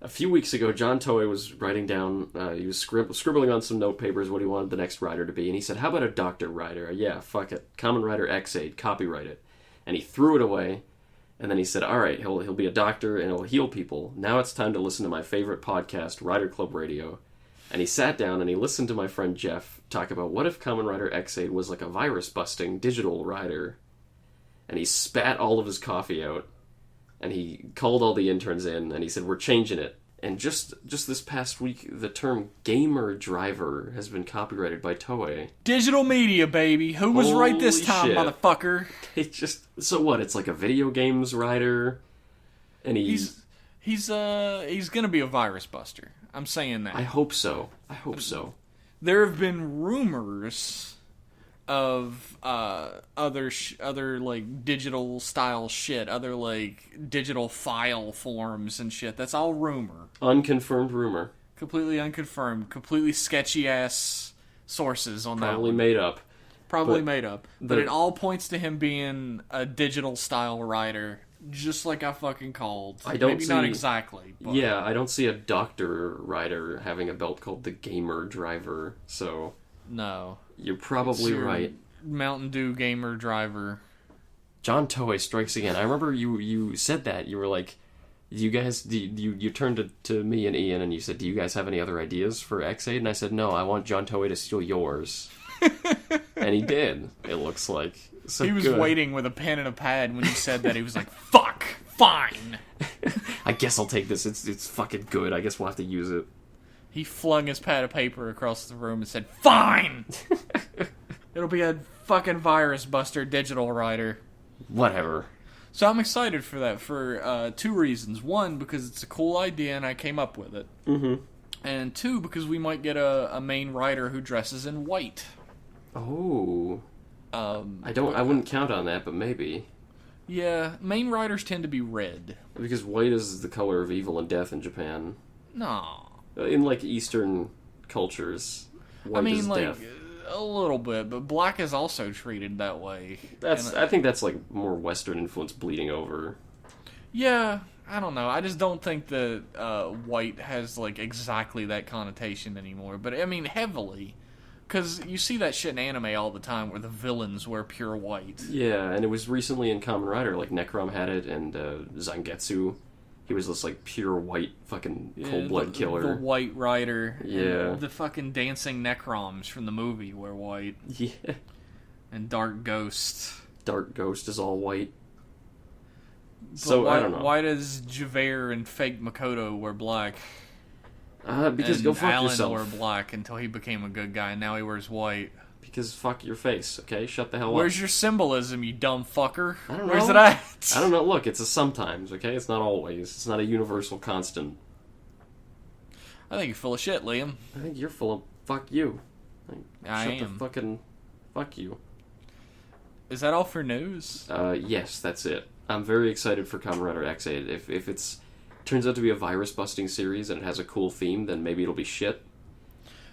A few weeks ago, John Toei was writing down, he was scribbling on some note papers what he wanted the next rider to be, and he said, how about a doctor rider? Yeah, fuck it. Kamen Rider X8, copyright it. And he threw it away, and then he said, alright, he'll be a doctor and he'll heal people. Now it's time to listen to my favorite podcast, Rider Club Radio. And he sat down and he listened to my friend Jeff talk about what if Kamen Rider X8 was like a virus-busting digital rider. And he spat all of his coffee out. And he called all the interns in, and he said, we're changing it. And just this past week, the term gamer driver has been copyrighted by Toei. Digital media, baby. Who was right this time, motherfucker? So what? It's like a video games rider, and he's gonna be a virus buster. I'm saying that. I hope so. There have been rumors of other like digital style shit, other like digital file forms and shit. That's all rumor. Unconfirmed rumor. Completely unconfirmed. Completely sketchy ass sources on that. Probably made up. But it all points to him being a digital style writer, just like I fucking called. Not exactly. But yeah, I don't see a doctor rider having a belt called the gamer driver. So no. You're probably right. Mountain Dew gamer driver. John Toei strikes again. I remember you said that. You were like, you guys, you turned to me and Ian and you said, do you guys have any other ideas for X8? And I said, no, I want John Toei to steal yours. And he did, it looks like. So he was waiting with a pen and a pad when you said that. He was like, fuck, fine. I guess I'll take this. It's fucking good. I guess we'll have to use it. He flung his pad of paper across the room and said, fine! It'll be a fucking virus buster digital writer. Whatever. So I'm excited for that for 2 reasons. 1, because it's a cool idea and I came up with it. Mm-hmm. And 2, because we might get a main writer who dresses in white. Oh. I wouldn't count on that, but maybe. Yeah, main writers tend to be red. Because white is the color of evil and death in Japan. No. In, like, Eastern cultures, white is death. A little bit, but black is also treated that way. I think that's, like, more Western influence bleeding over. Yeah, I don't know. I just don't think that white has, like, exactly that connotation anymore. But, I mean, heavily. Because you see that shit in anime all the time where the villains wear pure white. Yeah, and it was recently in Kamen Rider, like, Necrom had it, and Zangetsu he was this like pure white fucking cold-blooded killer. The White Rider. Yeah. And the fucking dancing Necroms from the movie were white. Yeah. And Dark Ghost. Dark Ghost is all white. But So, I don't know. Why does Javert and fake Makoto wear black? Because and go fuck Alan yourself. wore black until he became a good guy, and now he wears white. Because fuck your face, okay? Shut the hell up. Where's your symbolism, you dumb fucker? I don't know. Where's it at? I don't know. Look, it's a sometimes, okay? It's not always. It's not a universal constant. I think you're full of shit, Liam. I think you're full of fuck you. Like, I shut am. the fucking fuck you. Is that all for news? Yes, that's it. I'm very excited for Kamen Rider X8. If it's turns out to be a virus-busting series and it has a cool theme, then maybe it'll be shit.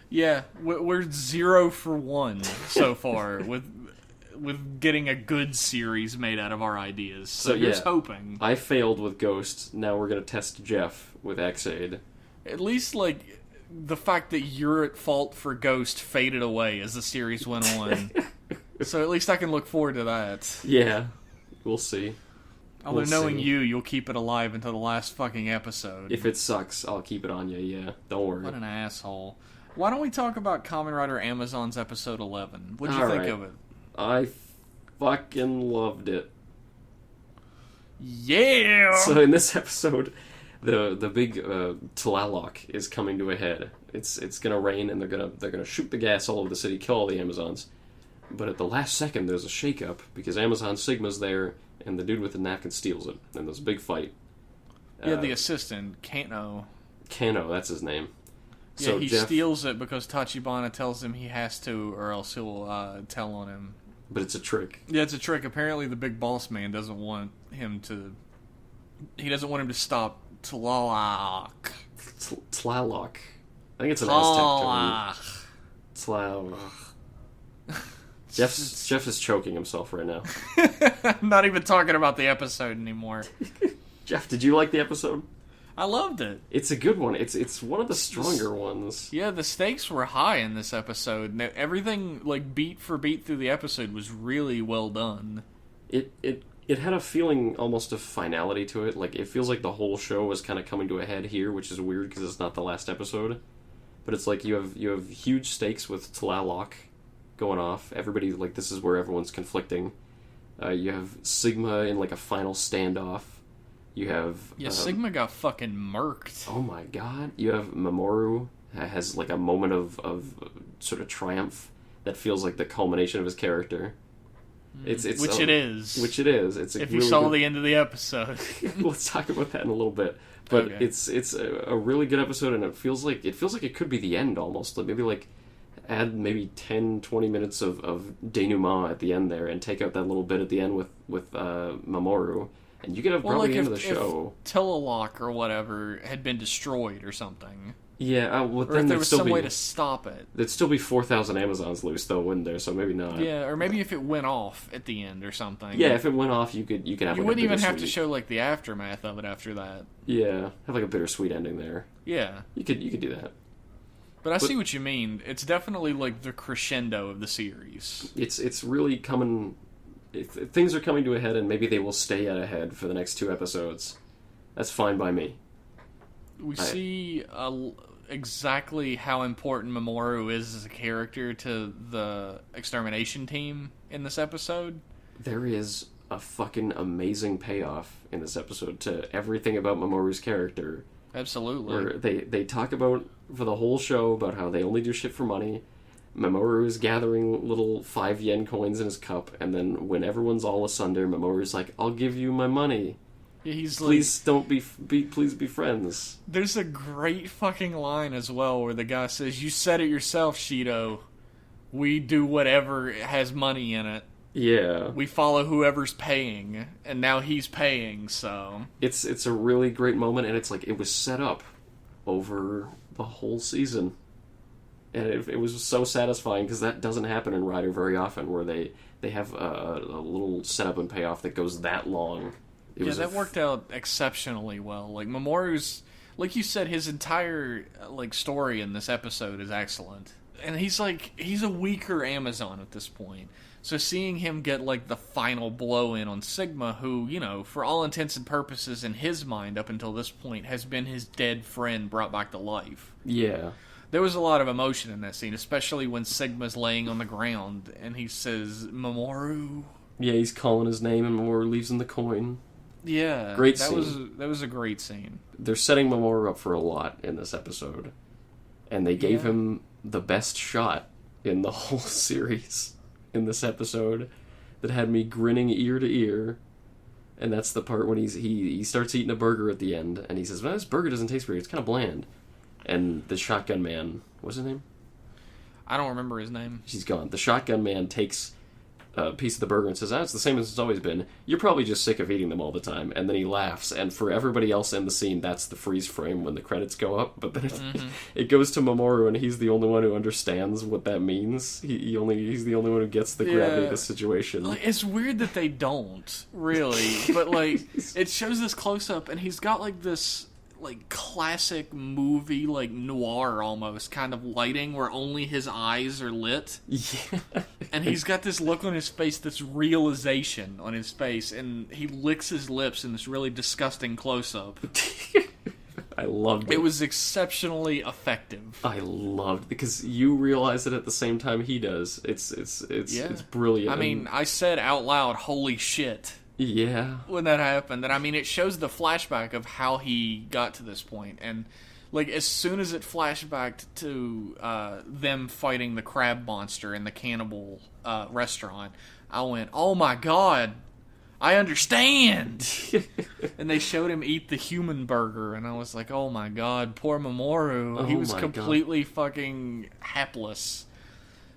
Yeah, we're 0 for 1 so far with getting a good series made out of our ideas. So here's hoping. I failed with Ghost. Now we're gonna test Jeff with X8. At least, like, the fact that you're at fault for Ghost faded away as the series went on. So at least I can look forward to that. Yeah, we'll see. Although knowing you'll keep it alive until the last fucking episode. If it sucks, I'll keep it on you, yeah. Don't worry. What an asshole. Why don't we talk about Kamen Rider Amazon's episode 11? What'd you think of it? I fucking loved it. Yeah! So in this episode, the big Tlaloc is coming to a head. It's gonna rain and they're gonna shoot the gas all over the city, kill all the Amazons. But at the last second, there's a shakeup because Amazon Sigma's there, and the dude with the napkin steals it, and there's a big fight. Yeah, the assistant, Kano, that's his name. Yeah, So he Jeff, steals it because Tachibana tells him he has to, or else he'll tell on him. But it's a trick. Yeah, it's a trick. Apparently, the big boss man doesn't want him to. He doesn't want him to stop Tlaloc. Tlaloc. I think it's an Aztec term. Tlaloc. Jeff is choking himself right now. I'm not even talking about the episode anymore. Jeff, did you like the episode? I loved it. It's a good one. It's one of the stronger ones. Yeah, the stakes were high in this episode. Everything, like, beat for beat through the episode was really well done. It had a feeling almost of finality to it. Like, it feels like the whole show was kind of coming to a head here, which is weird because it's not the last episode. But it's like you have huge stakes with Tlaloc going off. Everybody, like, this is where everyone's conflicting. You have Sigma in, like, a final standoff. You have... Yeah, Sigma got fucking murked. Oh my god. You have Mamoru has, like, a moment of sort of triumph that feels like the culmination of his character. It is. Which it is. It's if you saw the end of the episode. Let's talk about that in a little bit. But okay. It's a really good episode, and it feels like it could be the end almost. Like, maybe, like, add maybe 10-20 minutes of denouement at the end there, and take out that little bit at the end with Mamoru, and you could have probably the end of the show. If Tlaloc or whatever had been destroyed or something. Yeah, well, or then if there was some way to stop it. There'd still be 4,000 Amazons loose, though, wouldn't there? So maybe not. Yeah, or maybe if it went off at the end or something. Yeah, if it went off, you could have. You like wouldn't even have to show like the aftermath of it after that. Yeah, have like a bittersweet ending there. Yeah, you could do that. But I see what you mean. It's definitely like the crescendo of the series. It's really coming. If things are coming to a head, and maybe they will stay at a head for the next 2 episodes. That's fine by me. We see exactly how important Mamoru is as a character to the extermination team in this episode. There is a fucking amazing payoff in this episode to everything about Mamoru's character. Absolutely. Where they talk about, for the whole show, about how they only do shit for money. Mamoru is gathering little 5 yen coins in his cup, and then when everyone's all asunder, Mamoru's like, I'll give you my money. Yeah, he's please don't please be friends. There's a great fucking line as well where the guy says, you said it yourself, Shido. We do whatever has money in it. Yeah. We follow whoever's paying, and now he's paying, so... It's a really great moment, and it's like, it was set up over the whole season. And it was so satisfying, because that doesn't happen in Rider very often, where they have a little setup and payoff that goes that long. That worked out exceptionally well. Like, Mamoru's... Like you said, his entire, like, story in this episode is excellent. And he's a weaker Amazon at this point. So seeing him get, like, the final blow in on Sigma, who, you know, for all intents and purposes in his mind up until this point, has been his dead friend brought back to life. Yeah. There was a lot of emotion in that scene, especially when Sigma's laying on the ground and he says, Mamoru. Yeah, he's calling his name and Mamoru leaves him the coin. Yeah. Great scene. That was a great scene. They're setting Mamoru up for a lot in this episode. And they gave him the best shot in the whole series in this episode that had me grinning ear to ear. And that's the part when he starts eating a burger at the end, and he says, well, this burger doesn't taste very good, it's kind of bland. And the shotgun man, what's his name? I don't remember his name. She's gone. The shotgun man takes a piece of the burger and says, it's the same as it's always been. You're probably just sick of eating them all the time. And then he laughs, and for everybody else in the scene, that's the freeze frame when the credits go up. But then it goes to Mamoru, and he's the only one who understands what that means. He's the only one who gets the gravity of the situation. Like, it's weird that they don't, really. But, like, it shows this close-up, and he's got, like, this, like, classic movie, like, noir almost kind of lighting where only his eyes are lit. Yeah. And he's got this look on his face, this realization on his face, and he licks his lips in this really disgusting close-up. I loved it. It was exceptionally effective. I loved it because you realize it at the same time he does. It's brilliant. I mean, I said out loud, holy shit. Yeah. When that happened. And I mean, it shows the flashback of how he got to this point. And, like, as soon as it flashed back to them fighting the crab monster in the cannibal restaurant, I went, oh my god, I understand! And they showed him eat the human burger, and I was like, oh my god, poor Mamoru. He was completely fucking hapless.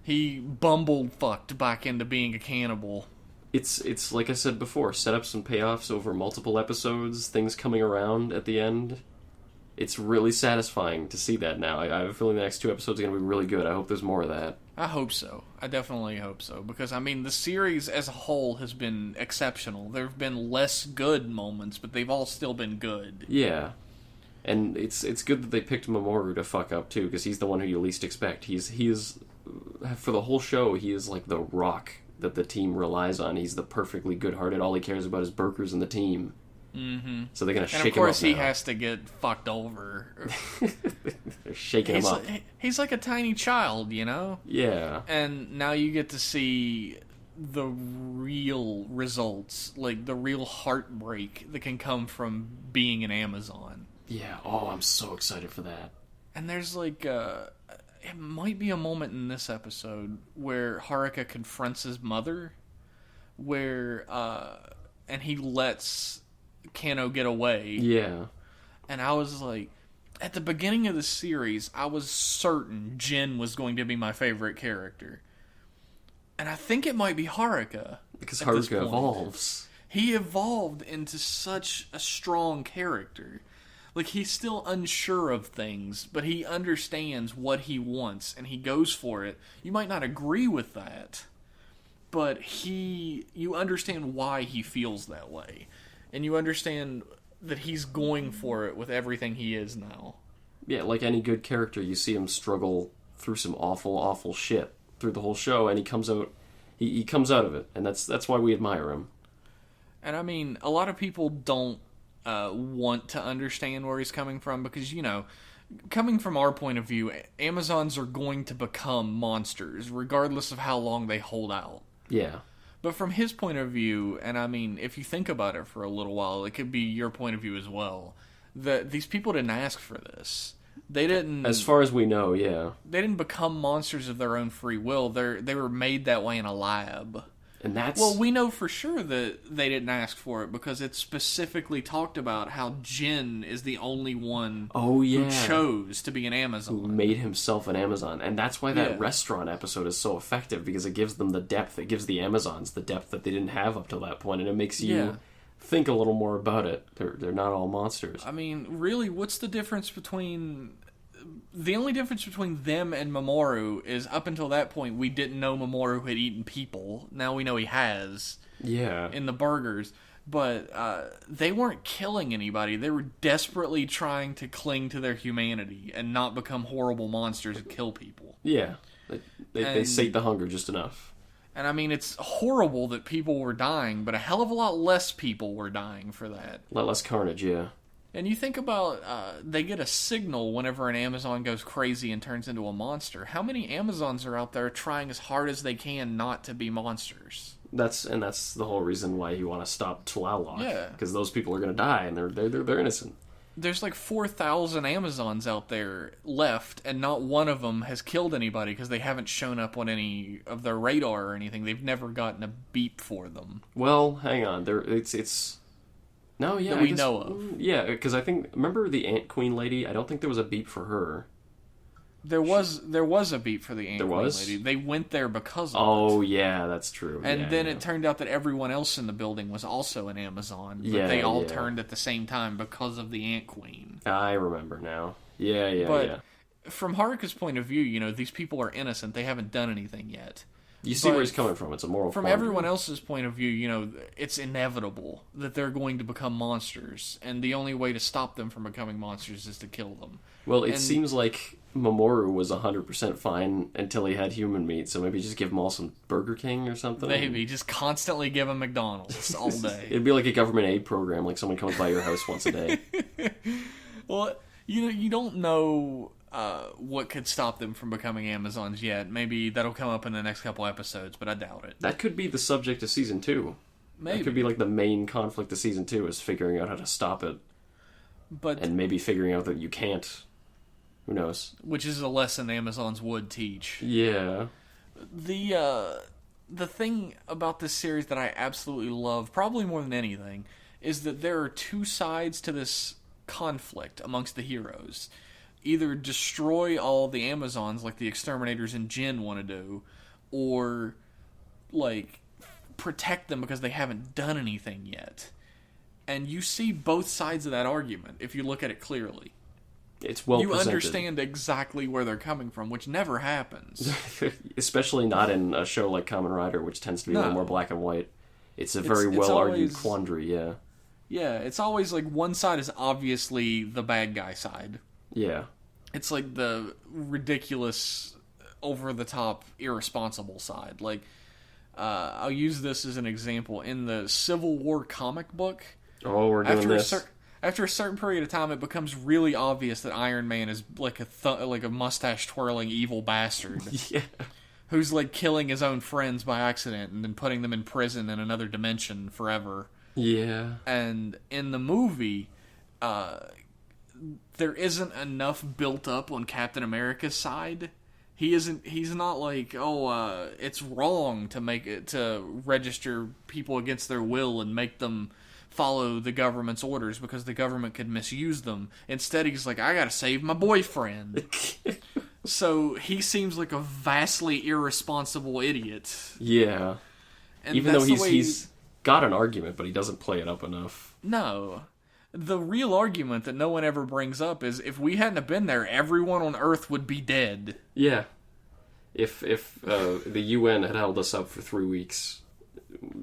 He bumble-fucked back into being a cannibal. It's like I said before, setups and payoffs over multiple episodes, things coming around at the end. It's really satisfying to see that now. I have a feeling the next 2 episodes are going to be really good. I hope there's more of that. I hope so. I definitely hope so. Because, I mean, the series as a whole has been exceptional. There have been less good moments, but they've all still been good. Yeah. And it's good that they picked Mamoru to fuck up, too, because he's the one who you least expect. He is, for the whole show, he is like the rock that the team relies on. He's the perfectly good-hearted, all he cares about is burgers and the team. Mm-hmm. So they're going to shake him up. And of course he has to get fucked over. They're shaking him up. He's like a tiny child, you know? Yeah. And now you get to see the real results, like the real heartbreak that can come from being an Amazon. Yeah, oh, I'm so excited for that. And there's like, it might be a moment in this episode where Haruka confronts his mother, where, and he lets Kano get away. Yeah. And I was like, at the beginning of the series, I was certain Jin was going to be my favorite character. And I think it might be Haruka. Because Haruka evolves. He evolved into such a strong character. Like, he's still unsure of things, but he understands what he wants, and he goes for it. You might not agree with that, but you understand why he feels that way. And you understand that he's going for it with everything he is now. Yeah, like any good character, you see him struggle through some awful, awful shit through the whole show, and he comes out of it, and that's why we admire him. And I mean, a lot of people don't want to understand where he's coming from, because, you know, coming from our point of view, Amazons are going to become monsters, regardless of how long they hold out. Yeah. But from his point of view, and I mean, if you think about it for a little while, it could be your point of view as well, that these people didn't ask for this. They didn't... As far as we know, yeah. They didn't become monsters of their own free will. They were made that way in a lab. And that's... Well, we know for sure that they didn't ask for it, because it specifically talked about how Jin is the only one who chose to be an Amazon. Who made himself an Amazon. And that's why that restaurant episode is so effective, because it gives them the depth. It gives the Amazons the depth that they didn't have up till that point, and it makes you think a little more about it. They're not all monsters. I mean, really, what's the difference between... The only difference between them and Mamoru is, up until that point, we didn't know Mamoru had eaten people. Now we know he has. Yeah. In the burgers. But they weren't killing anybody. They were desperately trying to cling to their humanity and not become horrible monsters and kill people. Yeah. They sate the hunger just enough. And I mean, it's horrible that people were dying, but a hell of a lot less people were dying for that. A lot less carnage, yeah. And you think about, they get a signal whenever an Amazon goes crazy and turns into a monster. How many Amazons are out there trying as hard as they can not to be monsters? That's the whole reason why you want to stop Tlaloc. Yeah. Because those people are going to die, and they're innocent. There's like 4,000 Amazons out there left, and not one of them has killed anybody because they haven't shown up on any of their radar or anything. They've never gotten a beep for them. Well, hang on. It's no, yeah, that we know of. Yeah, because I think remember the Ant Queen lady. I don't think there was a beep for her. There was a beep for the Ant Queen lady. They went there because of it. Oh yeah, that's true. And then it turned out that everyone else in the building was also an Amazon. But they all turned at the same time because of the Ant Queen. I remember now. Yeah. From Haruka's point of view, these people are innocent. They haven't done anything yet. You see where he's coming from. It's a moral From quandary. everyone else's point of view, it's inevitable that they're going to become monsters. And the only way to stop them from becoming monsters is to kill them. Well, it seems like Mamoru was 100% fine until he had human meat, so maybe just give them all some Burger King or something? Maybe. Just constantly give them McDonald's all day. It'd be like a government aid program, like someone comes by your house once a day. Well, you don't know what could stop them from becoming Amazons yet. Maybe that'll come up in the next couple episodes, but I doubt it. That could be the subject of Season 2. Maybe. That could be like the main conflict of Season 2 is figuring out how to stop it. And maybe figuring out that you can't. Who knows? Which is a lesson Amazons would teach. Yeah. The thing about this series that I absolutely love, probably more than anything, is that there are two sides to this conflict amongst the heroes. Either destroy all the Amazons like the exterminators in Jin want to do, or like protect them because they haven't done anything yet. And you see both sides of that argument if you look at it clearly. It's well presented. You understand exactly where they're coming from, which never happens. Especially not in a show like Kamen Rider, which tends to be a little more black and white. It's a very well-argued quandary, yeah. Yeah, it's always like one side is obviously the bad guy side. Yeah. It's like the ridiculous, over-the-top, irresponsible side. Like, I'll use this as an example. In the Civil War comic book... Oh, we're doing this. After a certain period of time, it becomes really obvious that Iron Man is like a mustache-twirling evil bastard. Yeah. Who's like killing his own friends by accident and then putting them in prison in another dimension forever. Yeah. And in the movie, there isn't enough built up on Captain America's side. He's not like, it's wrong to register people against their will and make them follow the government's orders because the government could misuse them. Instead, he's like, I gotta save my boyfriend. So he seems like a vastly irresponsible idiot. Yeah. And even though he's got an argument, but he doesn't play it up enough. No. The real argument that no one ever brings up is if we hadn't have been there, everyone on Earth would be dead. Yeah. If the UN had held us up for 3 weeks,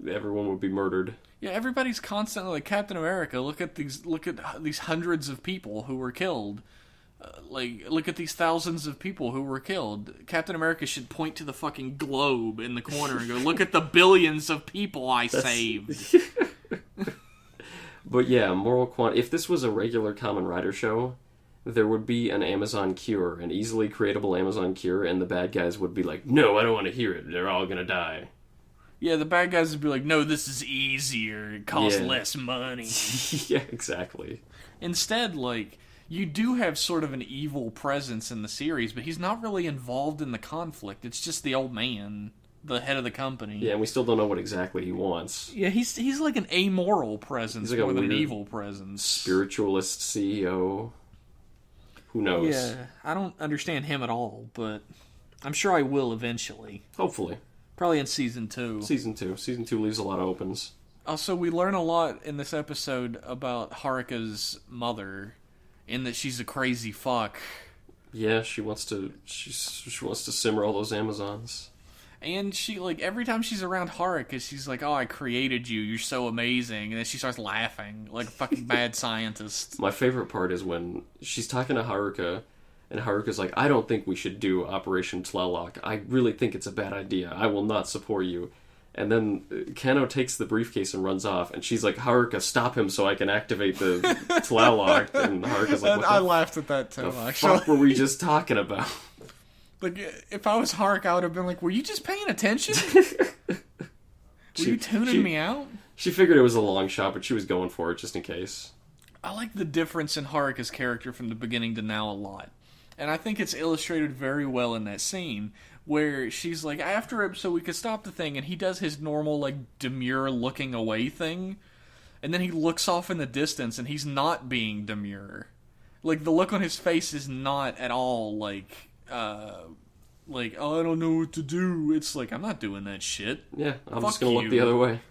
everyone would be murdered. Yeah, everybody's constantly like, Captain America, look at these hundreds of people who were killed. Look at these thousands of people who were killed. Captain America should point to the fucking globe in the corner and go, look at the billions of people I saved. But yeah, if this was a regular Kamen Rider show, there would be an Amazon cure, an easily creatable Amazon cure, and the bad guys would be like, no, I don't want to hear it. They're all gonna die. Yeah, the bad guys would be like, no, this is easier. It costs less money. Yeah, exactly. Instead, like, you do have sort of an evil presence in the series, but he's not really involved in the conflict. It's just the old man, the head of the company. Yeah, and we still don't know what exactly he wants. Yeah, he's like an amoral presence more than an evil presence. Spiritualist CEO. Who knows? Yeah, I don't understand him at all, but I'm sure I will eventually. Hopefully. Probably in Season 2. Season 2 leaves a lot of opens. Also, we learn a lot in this episode about Haruka's mother, in that she's a crazy fuck. Yeah, she wants to simmer all those Amazons. And she, like, every time she's around Haruka, she's like, oh, I created you, you're so amazing. And then she starts laughing, like a fucking bad scientist. My favorite part is when she's talking to Haruka, And Haruka's like, I don't think we should do Operation Tlaloc. I really think it's a bad idea. I will not support you. And then Kano takes the briefcase and runs off. And she's like, Haruka, stop him so I can activate the Tlaloc. And Haruka's like, what I laughed at that too, the actually. fuck were we just talking about? Like, if I was Haruka, I would have been like, were you just paying attention? Were you tuning me out? She figured it was a long shot, but she was going for it just in case. I like the difference in Haruka's character from the beginning to now a lot. And I think it's illustrated very well in that scene, where she's like, after him so we could stop the thing, and he does his normal, like, demure looking away thing, and then he looks off in the distance, and he's not being demure. Like, the look on his face is not at all, like, oh, I don't know what to do. It's like, I'm not doing that shit. Yeah, I'm Fuck just gonna you. look the other way.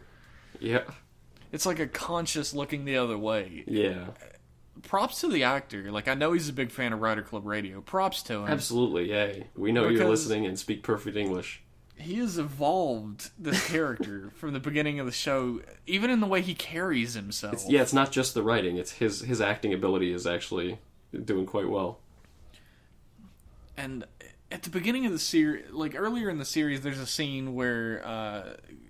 Yeah. It's like a conscious looking the other way. Yeah. Props to the actor. Like, I know he's a big fan of Rider Club Radio. Props to him. Absolutely, yay. We know you're listening and speak perfect English. He has evolved this character from the beginning of the show, even in the way he carries himself. It's not just the writing. It's his acting ability is actually doing quite well. And at the beginning of the series, like earlier in the series, there's a scene where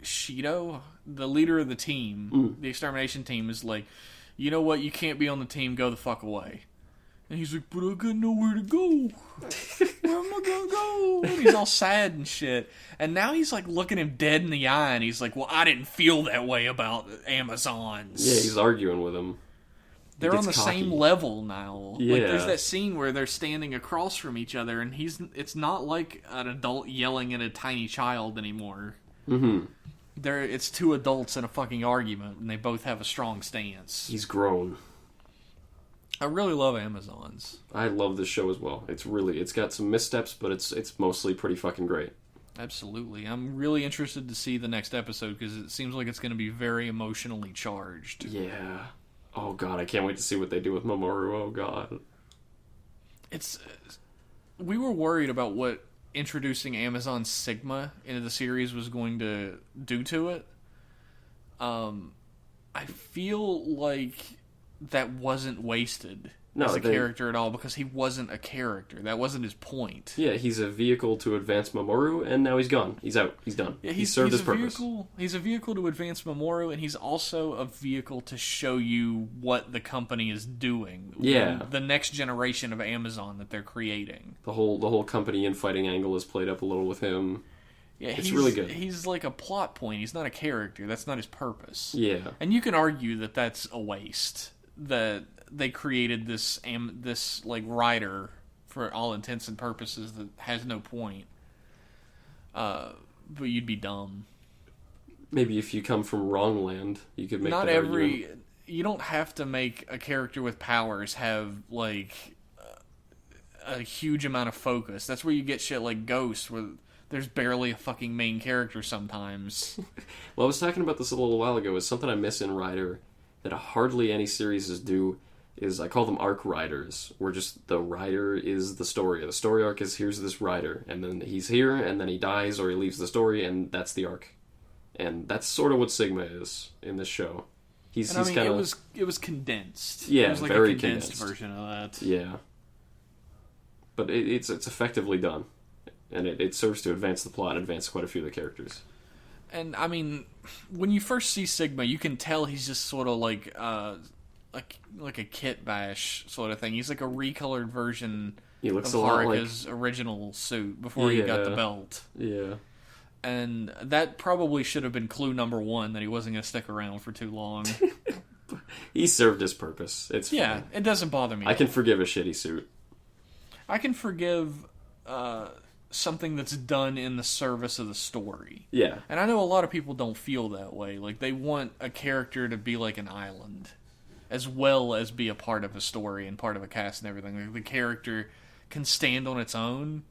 Shido, the leader of the team, the extermination team, is like, you know what, you can't be on the team, go the fuck away. And he's like, but I got nowhere to go. Where am I gonna go? And he's all sad and shit. And now he's like looking him dead in the eye, and he's like, well, I didn't feel that way about Amazons. Yeah, he's arguing with him. They're on the same level now. Yeah. Like, there's that scene where they're standing across from each other, and it's not like an adult yelling at a tiny child anymore. Mm-hmm. It's two adults in a fucking argument, and they both have a strong stance. He's grown. I really love Amazons. I love this show as well. It's got some missteps, but it's mostly pretty fucking great. Absolutely. I'm really interested to see the next episode, because it seems like it's going to be very emotionally charged. Yeah. Oh god, I can't wait to see what they do with Mamoru. Oh god. We were worried about what introducing Amazon Sigma into the series was going to do to it. I feel like that wasn't wasted as a character at all, because he wasn't a character. That wasn't his point. Yeah, he's a vehicle to advance Mamoru, and now he's gone. He's out. He's done. Yeah, he's served his purpose. He's a vehicle to advance Mamoru, and he's also a vehicle to show you what the company is doing. Yeah. The next generation of Amazon that they're creating. The whole company infighting angle is played up a little with him. Yeah, it's really good. He's like a plot point. He's not a character. That's not his purpose. Yeah. And you can argue that that's a waste. That they created this like rider for all intents and purposes that has no point. But you'd be dumb. Maybe if you come from wrong land, you could make not that every. argument. You don't have to make a character with powers have like a huge amount of focus. That's where you get shit like Ghost, where there's barely a fucking main character sometimes. Well, I was talking about this a little while ago. It's something I miss in Rider that hardly any series do. Is I call them arc riders, where just the rider is the story. The story arc is, here's this rider, and then he's here, and then he dies or he leaves the story, and that's the arc. And that's sort of what Sigma is in this show. He's kind of it was condensed. Yeah, it was like very a condensed version of that. Yeah, but it's effectively done, and it serves to advance the plot and advance quite a few of the characters. And I mean, when you first see Sigma, you can tell he's just sort of like a kit bash sort of thing. He's like a recolored version he looks of a lot Haruka's original suit before he got the belt. Yeah. And that probably should have been clue number one, that he wasn't going to stick around for too long. He served his purpose. It's fine. It doesn't bother me. I can forgive a shitty suit. I can forgive something that's done in the service of the story. Yeah. And I know a lot of people don't feel that way. Like, they want a character to be like an island, as well as be a part of a story and part of a cast and everything. Like, the character can stand on its own,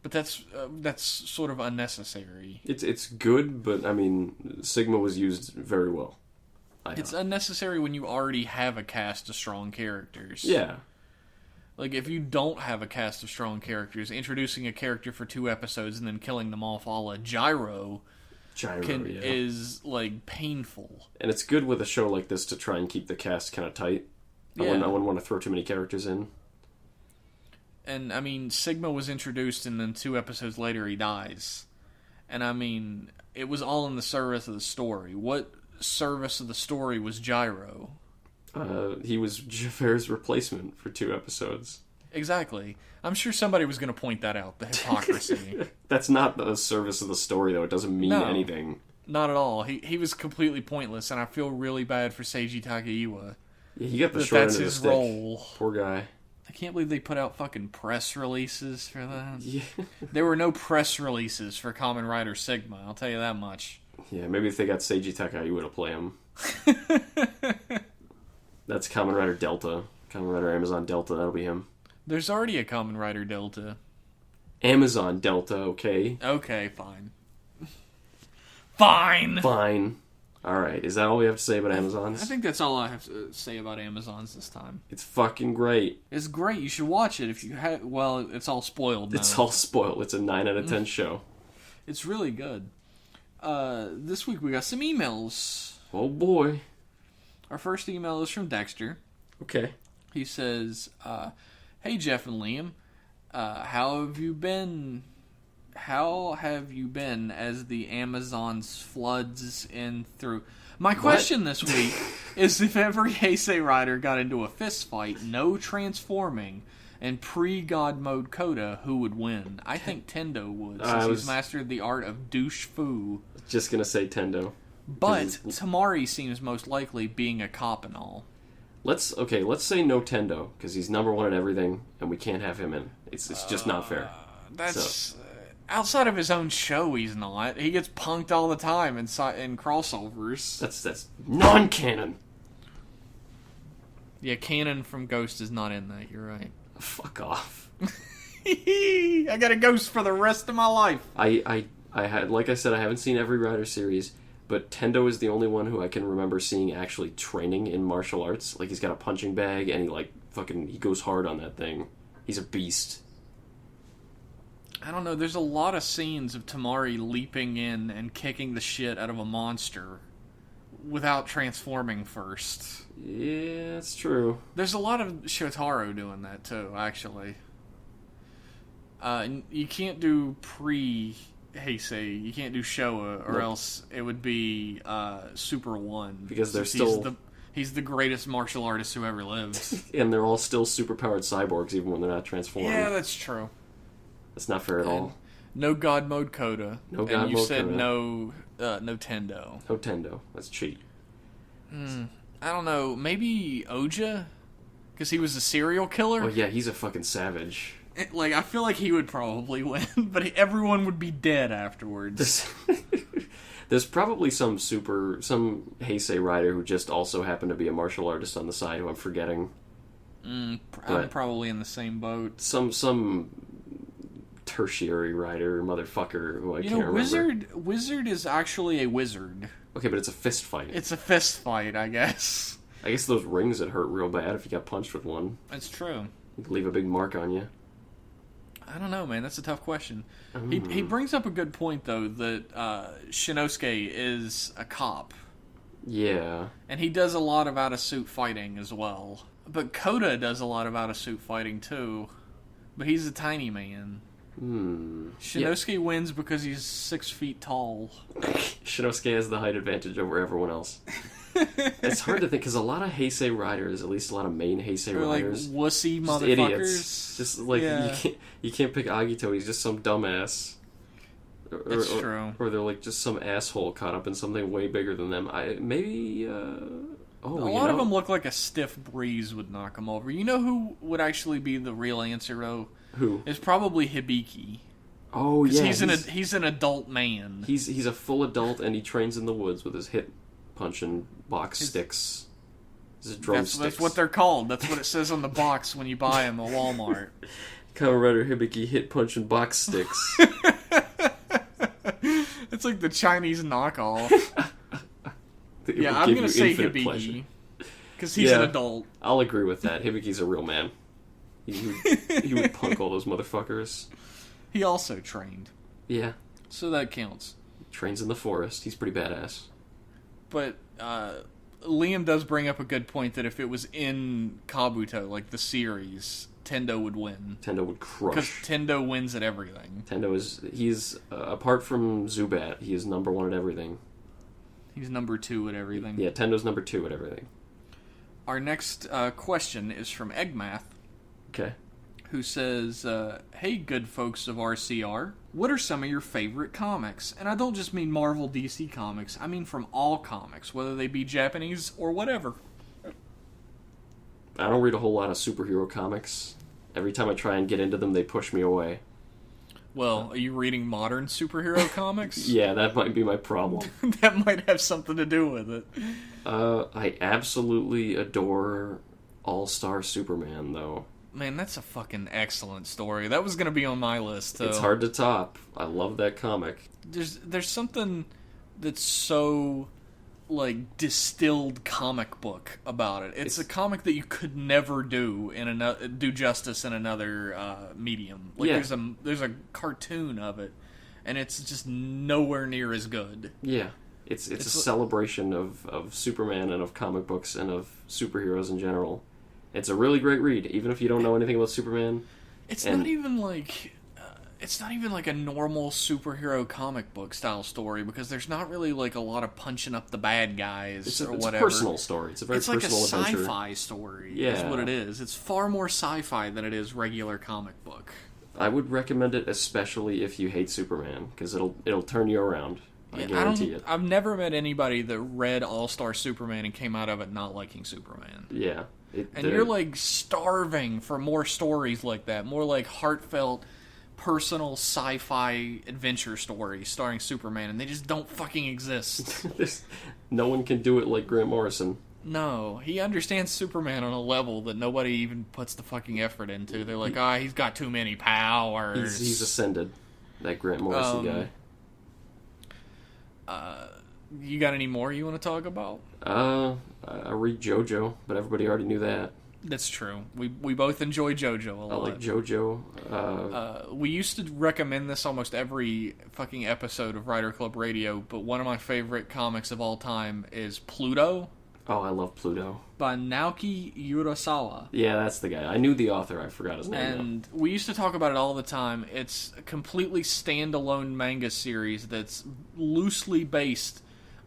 but that's sort of unnecessary. It's good, but I mean, Sigma was used very well. It's unnecessary when you already have a cast of strong characters. Yeah. Like, if you don't have a cast of strong characters, introducing a character for 2 episodes and then killing them off a la Gyro is, like, painful. And it's good with a show like this to try and keep the cast kind of tight. I wouldn't want to throw too many characters in. And, I mean, Sigma was introduced, and then 2 episodes later he dies. And, I mean, it was all in the service of the story. What service of the story was Gyro? He was Jafar's replacement for 2 episodes. Exactly. I'm sure somebody was going to point that out, the hypocrisy. That's not the service of the story, though. It doesn't mean anything. Not at all. He was completely pointless, and I feel really bad for Seiji Takaiwa. Yeah, he got the short end of the stick. Role. Poor guy. I can't believe they put out fucking press releases for that. Yeah. There were no press releases for Kamen Rider Sigma, I'll tell you that much. Yeah, maybe if they got Seiji Takaiwa to play him. That's Kamen Rider Delta. Kamen Rider Amazon Delta, that'll be him. There's already a Kamen Rider Delta. Amazon Delta, okay. Okay, fine. Fine! Fine. Alright, is that all we have to say about Amazons? I think that's all I have to say about Amazons this time. It's fucking great. It's great. You should watch it if you have... Well, it's all spoiled now. It's all spoiled. It's a 9 out of 10 show. It's really good. This week we got some emails. Oh boy. Our first email is from Dexter. Okay. He says, hey Jeff and Liam, how have you been? How have you been as the Amazons floods in through? My question this week is if every Heisei rider got into a fist fight, no transforming, and pre-God mode Coda, who would win? I think Tendo would, since he's mastered the art of douche fu. Just gonna say Tendo. But Tamari seems most likely, being a cop and all. Let's say no Tendo, because he's number 1 in everything, and we can't have him in. It's just not fair. That's... Outside of his own show, he's not. He gets punked all the time in crossovers. That's non-canon. Yeah, canon from Ghost is not in that. You're right. Fuck off. I got a Ghost for the rest of my life. I had, like I said, I haven't seen every Rider series, but Tendo is the only one who I can remember seeing actually training in martial arts. Like, he's got a punching bag, and he goes hard on that thing. He's a beast. I don't know, there's a lot of scenes of Tamari leaping in and kicking the shit out of a monster without transforming first. Yeah, it's true. There's a lot of Shotaro doing that too, actually. You can't do pre-Heisei, you can't do Showa, or else it would be Super 1. Because they're still... He's the greatest martial artist who ever lived. And they're all still superpowered cyborgs even when they're not transformed. Yeah, that's true. That's not fair at all. No God mode Coda. No God mode Coda. And you said no Tendo. No Tendo. That's cheat. I don't know. Maybe Oja? Because he was a serial killer? Oh yeah, he's a fucking savage. I feel like he would probably win, but everyone would be dead afterwards. There's probably some Heisei rider who just also happened to be a martial artist on the side who I'm forgetting. I'm probably in the same boat. Some tertiary rider motherfucker who I can't remember. Wizard is actually a wizard. Okay, but it's a fist fight. It's a fist fight, I guess. I guess those rings would hurt real bad if you got punched with one. That's true. You could leave a big mark on you. I don't know, man. That's a tough question. He brings up a good point, though, that Shinosuke is a cop. Yeah. And he does a lot of out-of-suit fighting as well. But Coda does a lot of out-of-suit fighting, too. But he's a tiny man. Shinosuke wins because he's 6 feet tall. Shinosuke has the height advantage over everyone else. It's hard to think, because a lot of Heisei riders, at least a lot of main Heisei riders, like wussy motherfuckers. Idiots. Just like you can't pick Agito. He's just some dumbass. It's true. Or they're like just some asshole caught up in something way bigger than them. A lot of them look like a stiff breeze would knock them over. You know who would actually be the real answer, though? Who? It's probably Hibiki. Oh yeah, he's an adult man. He's a full adult, and he trains in the woods with his hip punching box sticks. His drumsticks. That's what they're called. That's what it says on the box when you buy them at Walmart. Kamen Rider Hibiki hit punching box sticks. It's like the Chinese knockoff. Yeah, I'm gonna say Hibiki because he's an adult. I'll agree with that. Hibiki's a real man. He would punk all those motherfuckers. He also trained. Yeah. So that counts. Trains in the forest. He's pretty badass. But Liam does bring up a good point that if it was in Kabuto, like the series, Tendo would win. Tendo would crush. Because Tendo wins at everything. He's apart from Zubat, he is number 1 at everything. He's number 2 at everything. Yeah, Tendo's number 2 at everything. Our next question is from Eggmath. Okay. Who says, hey, good folks of RCR, what are some of your favorite comics? And I don't just mean Marvel DC comics, I mean from all comics, whether they be Japanese or whatever. I don't read a whole lot of superhero comics. Every time I try and get into them, they push me away. Well, are you reading modern superhero comics? Yeah, that might be my problem. That might have something to do with it. I absolutely adore All-Star Superman, though. Man, that's a fucking excellent story. That was going to be on my list, too. It's hard to top. I love that comic. There's something that's so, like, distilled comic book about it. It's a comic that you could never do do justice in another medium. Like, yeah. there's a cartoon of it, and it's just nowhere near as good. Yeah. It's a celebration of Superman and of comic books and of superheroes in general. It's a really great read, even if you don't know anything about Superman. It's not even like a normal superhero comic book style story, because there's not really like a lot of punching up the bad guys or whatever. It's a personal story. It's a very personal adventure. It's like a sci-fi story. Yeah. Is what it is. It's far more sci-fi than it is regular comic book. I would recommend it, especially if you hate Superman, because it'll turn you around. I guarantee it. I've never met anybody that read All-Star Superman and came out of it not liking Superman. Yeah. You're like starving for more stories like that, more like heartfelt, personal sci-fi adventure stories starring Superman, and they just don't fucking exist. No one can do it like Grant Morrison. No, he understands Superman on a level that nobody even puts the fucking effort into. They're like, he's got too many powers. He's ascended, that Grant Morrison guy. You got any more you want to talk about? I read JoJo, but everybody already knew that. That's true. We both enjoy JoJo a lot. I like JoJo. We used to recommend this almost every fucking episode of Writer Club Radio, but one of my favorite comics of all time is Pluto. Oh, I love Pluto. By Naoki Urasawa. Yeah, that's the guy. I knew the author. I forgot his name. And we used to talk about it all the time. It's a completely standalone manga series that's loosely based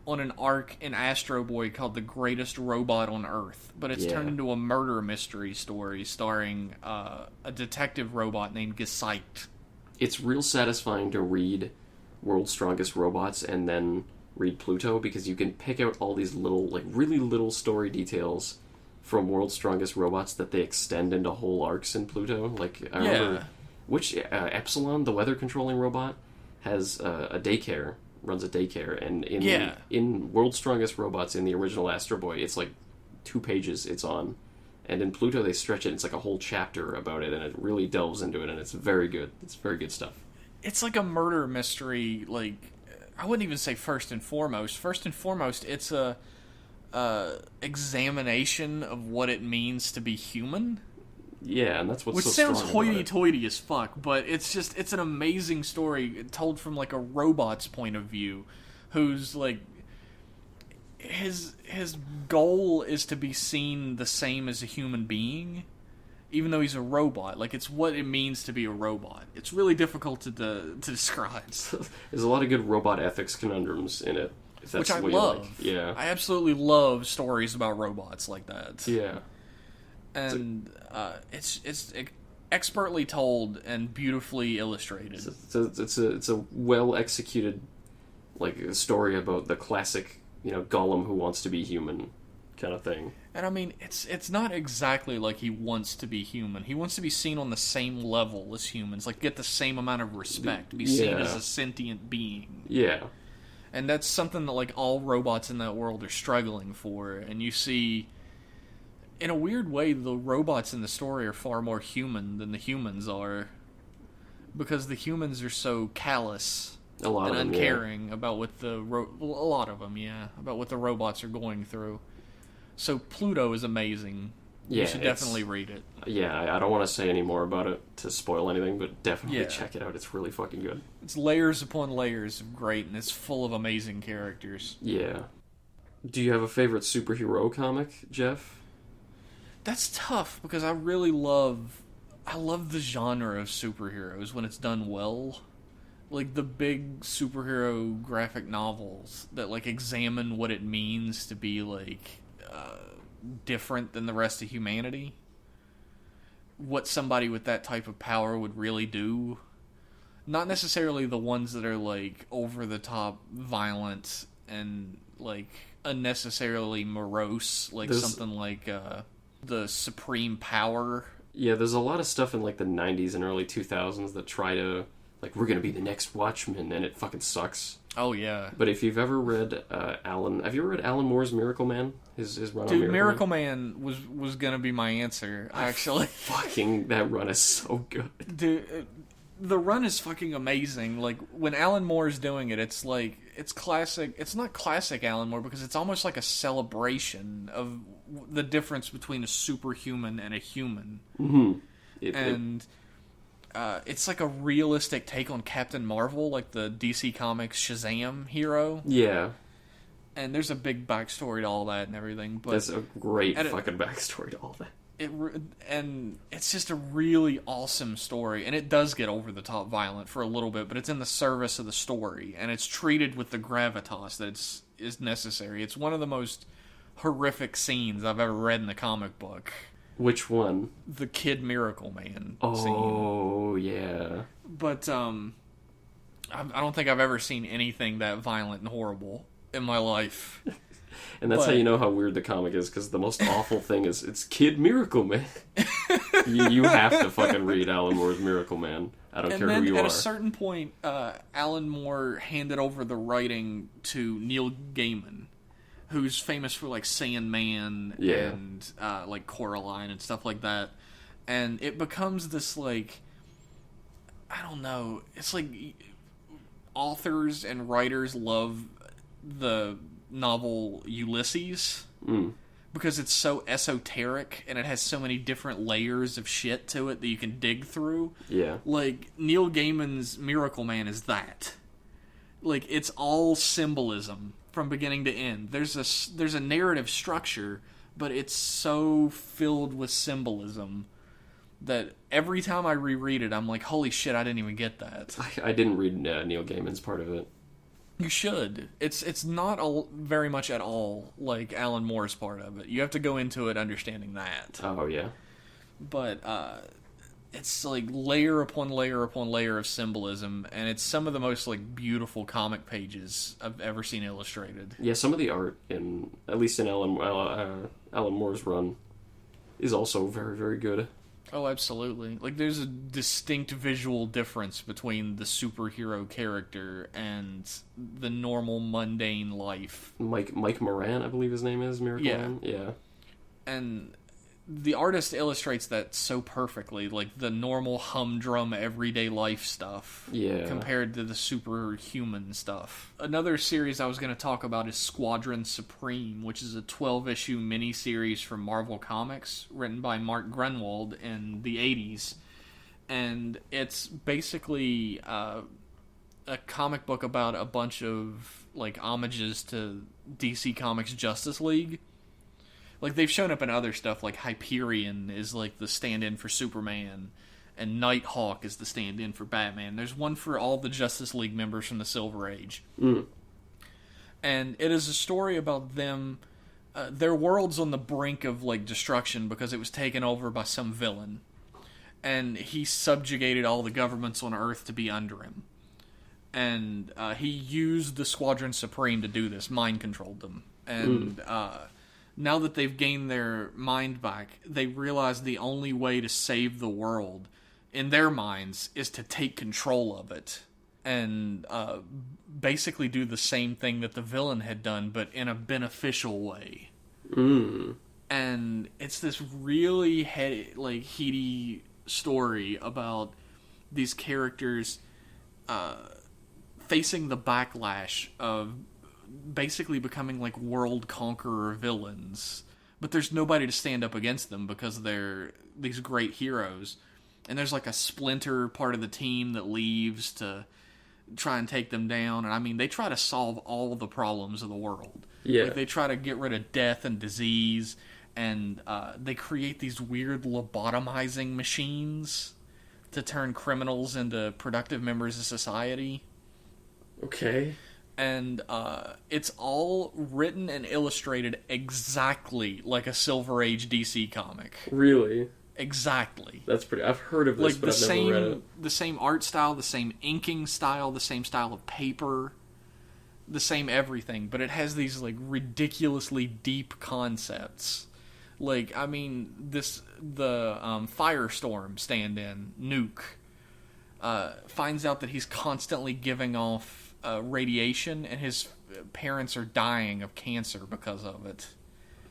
on an arc in Astro Boy called The Greatest Robot on Earth. But it's turned into a murder mystery story starring a detective robot named Gesycht. It's real satisfying to read World's Strongest Robots and then read Pluto, because you can pick out all these little, like, really little story details from World's Strongest Robots that they extend into whole arcs in Pluto. Like, I remember, which, Epsilon, the weather controlling robot, has a daycare, runs a daycare, and in World's Strongest Robots, in the original Astro Boy, it's like 2 pages it's on. And in Pluto, they stretch it, it's like a whole chapter about it, and it really delves into it, and it's very good. It's very good stuff. It's like a murder mystery, like, I wouldn't even say first and foremost. First and foremost, it's a examination of what it means to be human. Yeah, and that's what's Which so sounds strong about it. hoity-toity as fuck, but it's an amazing story told from, like, a robot's point of view, who's, like, his goal is to be seen the same as a human being, even though he's a robot. Like, it's what it means to be a robot. It's really difficult to describe. There's a lot of good robot ethics conundrums in it. If that's Which I what love. You like. Yeah. I absolutely love stories about robots like that. Yeah. And it's expertly told and beautifully illustrated. It's a well executed, like, story about the classic, Gollum who wants to be human kind of thing. And I mean, it's not exactly like he wants to be human. He wants to be seen on the same level as humans, like get the same amount of respect, be seen as a sentient being. Yeah. And that's something that, like, all robots in that world are struggling for. And you see, in a weird way, the robots in the story are far more human than the humans are, because the humans are so callous and uncaring about what a lot of them, about what the robots are going through. So Pluto is amazing. You should definitely read it. Yeah, I don't want to say any more about it to spoil anything, but definitely check it out. It's really fucking good. It's layers upon layers of great, and it's full of amazing characters. Yeah. Do you have a favorite superhero comic, Jeff? That's tough, because I really love I love the genre of superheroes when it's done well. Like the big superhero graphic novels that like examine what it means to be like different than the rest of humanity. What somebody with that type of power would really do. Not necessarily the ones that are like over the top violent and like unnecessarily morose, like something like the Supreme Power. Yeah, there's a lot of stuff in like the 90s and early 2000s that try to, like, we're gonna be the next Watchmen, and it fucking sucks. Oh yeah. But if you've ever read have you ever read Alan Moore's Miracle Man? His run on Miracle Man was gonna be my answer, actually. Fucking, that run is so good. Dude, the run is fucking amazing. Like, when Alan Moore is doing it, it's like, it's classic. It's not classic Alan Moore because it's almost like a celebration of the difference between a superhuman and a human. Mm-hmm. It's like a realistic take on Captain Marvel, like the DC Comics Shazam hero. Yeah. And there's a big backstory to all that and everything. But that's a great fucking backstory to all that. And it's just a really awesome story, and it does get over the top violent for a little bit, but it's in the service of the story, and it's treated with the gravitas that is necessary. It's one of the most horrific scenes I've ever read in the comic book. Which one? The Kid Miracle Man scene. Oh, yeah. But I don't think I've ever seen anything that violent and horrible in my life. And that's how you know how weird the comic is, because the most awful thing is, it's Kid Miracle Man. you have to fucking read Alan Moore's Miracle Man. I don't care who you are. At a certain point, Alan Moore handed over the writing to Neil Gaiman, who's famous for, like, Sandman and, like, Coraline and stuff like that. And it becomes this, like, I don't know, it's like authors and writers love the novel Ulysses because it's so esoteric and it has so many different layers of shit to it that you can dig through. Yeah. Like, Neil Gaiman's Miracle Man is that. Like, it's all symbolism from beginning to end. There's a narrative structure, but it's so filled with symbolism that every time I reread it, I'm like, holy shit, I didn't even get that. I didn't read Neil Gaiman's part of it. You should. It's not very much at all like Alan Moore's part of it. You have to go into it understanding that. Oh, yeah. But it's like layer upon layer upon layer of symbolism, and it's some of the most like beautiful comic pages I've ever seen illustrated. Yeah, some of the art at least in Alan Moore's run, is also very, very good. Oh, absolutely. Like, there's a distinct visual difference between the superhero character and the normal, mundane life. Mike Moran, I believe his name is, Miracle Man? Yeah. And the artist illustrates that so perfectly, like the normal humdrum everyday life stuff compared to the superhuman stuff. Another series I was going to talk about is Squadron Supreme, which is a 12-issue miniseries from Marvel Comics written by Mark Grunwald in the 80s. And it's basically a comic book about a bunch of like homages to DC Comics Justice League. Like, they've shown up in other stuff, like Hyperion is, like, the stand-in for Superman, and Nighthawk is the stand-in for Batman. There's one for all the Justice League members from the Silver Age. And it is a story about them, their world's on the brink of, like, destruction because it was taken over by some villain. And he subjugated all the governments on Earth to be under him. And he used the Squadron Supreme to do this, mind-controlled them. And, now that they've gained their mind back, they realize the only way to save the world, in their minds, is to take control of it. And basically do the same thing that the villain had done, but in a beneficial way. And it's this really heady story about these characters facing the backlash of basically becoming like world conqueror villains, but there's nobody to stand up against them because they're these great heroes, and there's like a splinter part of the team that leaves to try and take them down. And I mean, they try to solve all the problems of the world. Like, they try to get rid of death and disease, and they create these weird lobotomizing machines to turn criminals into productive members of society. Okay. And it's all written and illustrated exactly like a Silver Age DC comic. Really? Exactly. That's pretty... I've heard of this, like but I've never read it. The same art style, the same inking style, the same style of paper, the same everything, but it has these like ridiculously deep concepts. Like, I mean, the Firestorm stand-in, Nuke, finds out that he's constantly giving off radiation, and his parents are dying of cancer because of it.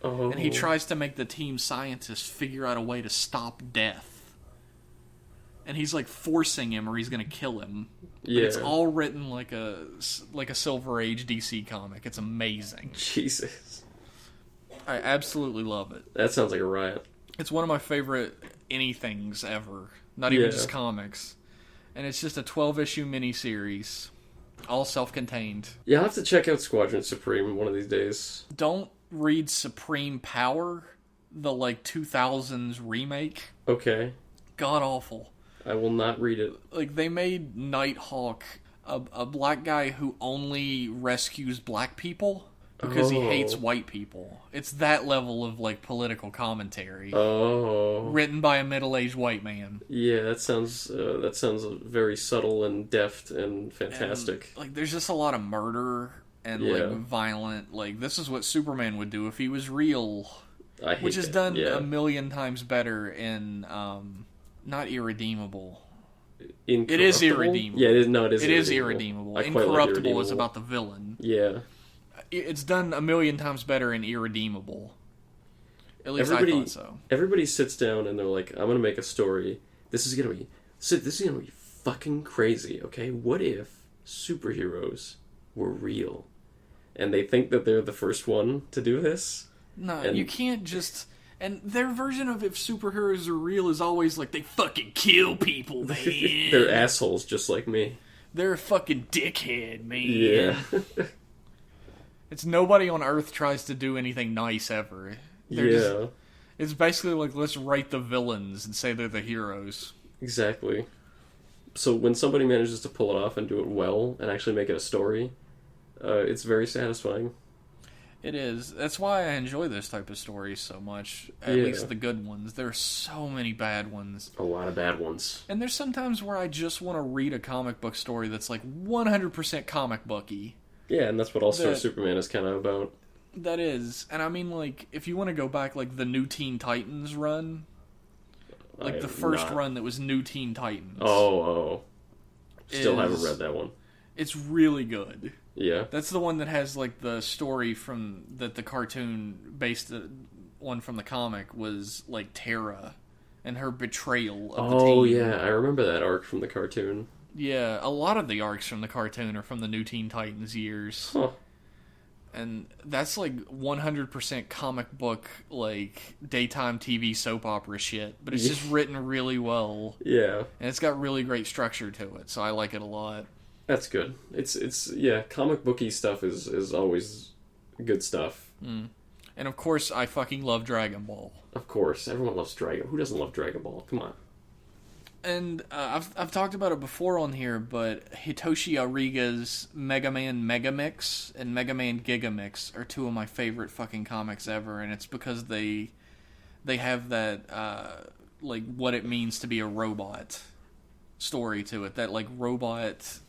Oh. And he tries to make the team scientists figure out a way to stop death. And he's like forcing him, or he's going to kill him. Yeah. But it's all written like a Silver Age DC comic. It's amazing. Jesus. I absolutely love it. That sounds like a riot. It's one of my favorite anythings ever. Not even just comics. And it's just a 12-issue miniseries. All self-contained. Yeah, I'll have to check out Squadron Supreme one of these days. Don't read Supreme Power, the like 2000s remake. Okay. God awful. I will not read it. Like, they made Nighthawk a black guy who only rescues black people because he hates white people. It's that level of like political commentary. Oh. Written by a middle-aged white man. Yeah, that sounds very subtle and deft and fantastic. And, like, there's just a lot of murder and like violent. Like, this is what Superman would do if he was real. I hate which is that. done a million times better in not Irredeemable. It is Irredeemable. Yeah, it is. It is Irredeemable. Incorruptible is about the villain. Yeah. It's done a million times better in Irredeemable. At least I thought so. Everybody sits down and they're like, "I'm gonna make a story. This is gonna be fucking crazy." Okay, what if superheroes were real, and they think that they're the first one to do this? No, you can't just. And their version of if superheroes are real is always like they fucking kill people, man. They're assholes just like me. They're a fucking dickhead, man. Yeah. It's nobody on Earth tries to do anything nice ever. It's basically like, let's write the villains and say they're the heroes. Exactly. So when somebody manages to pull it off and do it well and actually make it a story, it's very satisfying. It is. That's why I enjoy this type of stories so much. At least the good ones. There are so many bad ones. A lot of bad ones. And there's sometimes where I just want to read a comic book story that's like 100% comic booky. Yeah, and that's what All-Star Superman is kind of about. That is. And I mean, like, if you want to go back, like, the New Teen Titans run, like the first run that was New Teen Titans. Still haven't read that one. It's really good. Yeah. That's the one that has, like, the story from that the cartoon based one from the comic was, like, Terra and her betrayal of the team. Oh, yeah. I remember that arc from the cartoon. Yeah, a lot of the arcs from the cartoon are from the New Teen Titans years. Huh. And that's, like, 100% comic book, like, daytime TV soap opera shit. But it's just written really well. Yeah. And it's got really great structure to it, so I like it a lot. That's good. It's comic booky stuff is always good stuff. Mm. And of course, I fucking love Dragon Ball. Of course, everyone loves Dragon. Who doesn't love Dragon Ball? Come on. And I've talked about it before on here, but Hitoshi Ariga's Mega Man Megamix and Mega Man Gigamix are two of my favorite fucking comics ever, and it's because they have that like what it means to be a robot story to it, that like robot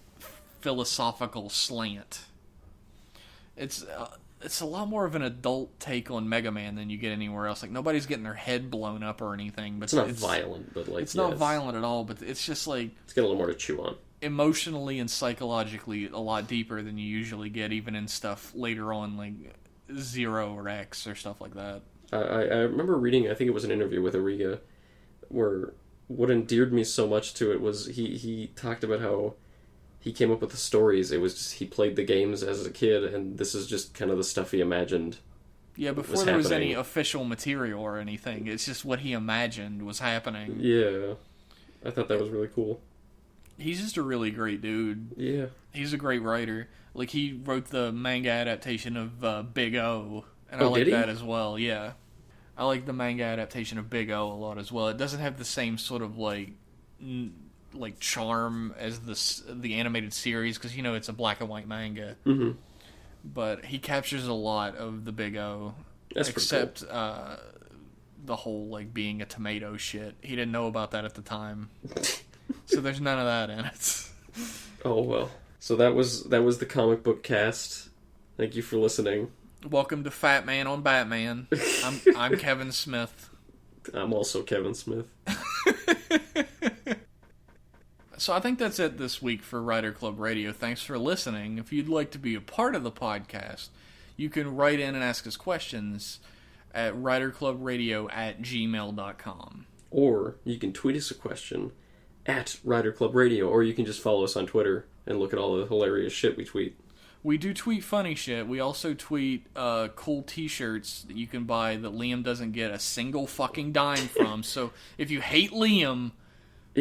philosophical slant. It's a lot more of an adult take on Mega Man than you get anywhere else. Like, nobody's getting their head blown up or anything. But it's not violent, but like... It's not violent at all, but it's just like... It's got a little more to chew on. Emotionally and psychologically a lot deeper than you usually get, even in stuff later on, like Zero or X or stuff like that. I remember reading, I think it was an interview with Ariga, where what endeared me so much to it was he talked about how he came up with the stories. It was just, he played the games as a kid, and this is just kind of the stuff he imagined. Yeah, before there was any official material or anything, it's just what he imagined was happening. Yeah. I thought that was really cool. He's just a really great dude. Yeah. He's a great writer. Like, he wrote the manga adaptation of Big O, and I like that as well, yeah. I like the manga adaptation of Big O a lot as well. It doesn't have the same sort of like charm as the animated series because it's a black and white manga. Mm-hmm. But he captures a lot of the Big O, That's except the whole like being a tomato shit. He didn't know about that at the time, so there's none of that in it. Oh well. So that was the comic book cast. Thank you for listening. Welcome to Fat Man on Batman. I'm Kevin Smith. I'm also Kevin Smith. So I think that's it this week for Writer Club Radio. Thanks for listening. If you'd like to be a part of the podcast, you can write in and ask us questions at writerclubradio@gmail.com. Or you can tweet us a question at Writer Club Radio, or you can just follow us on Twitter and look at all the hilarious shit we tweet. We do tweet funny shit. We also tweet cool t-shirts that you can buy that Liam doesn't get a single fucking dime from. So if you hate Liam,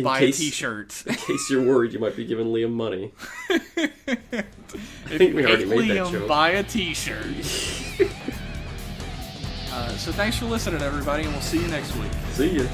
buy a t-shirt. In case you're worried you might be giving Liam money. I think we already made that joke. Buy a t-shirt. So thanks for listening, everybody, and we'll see you next week. See ya.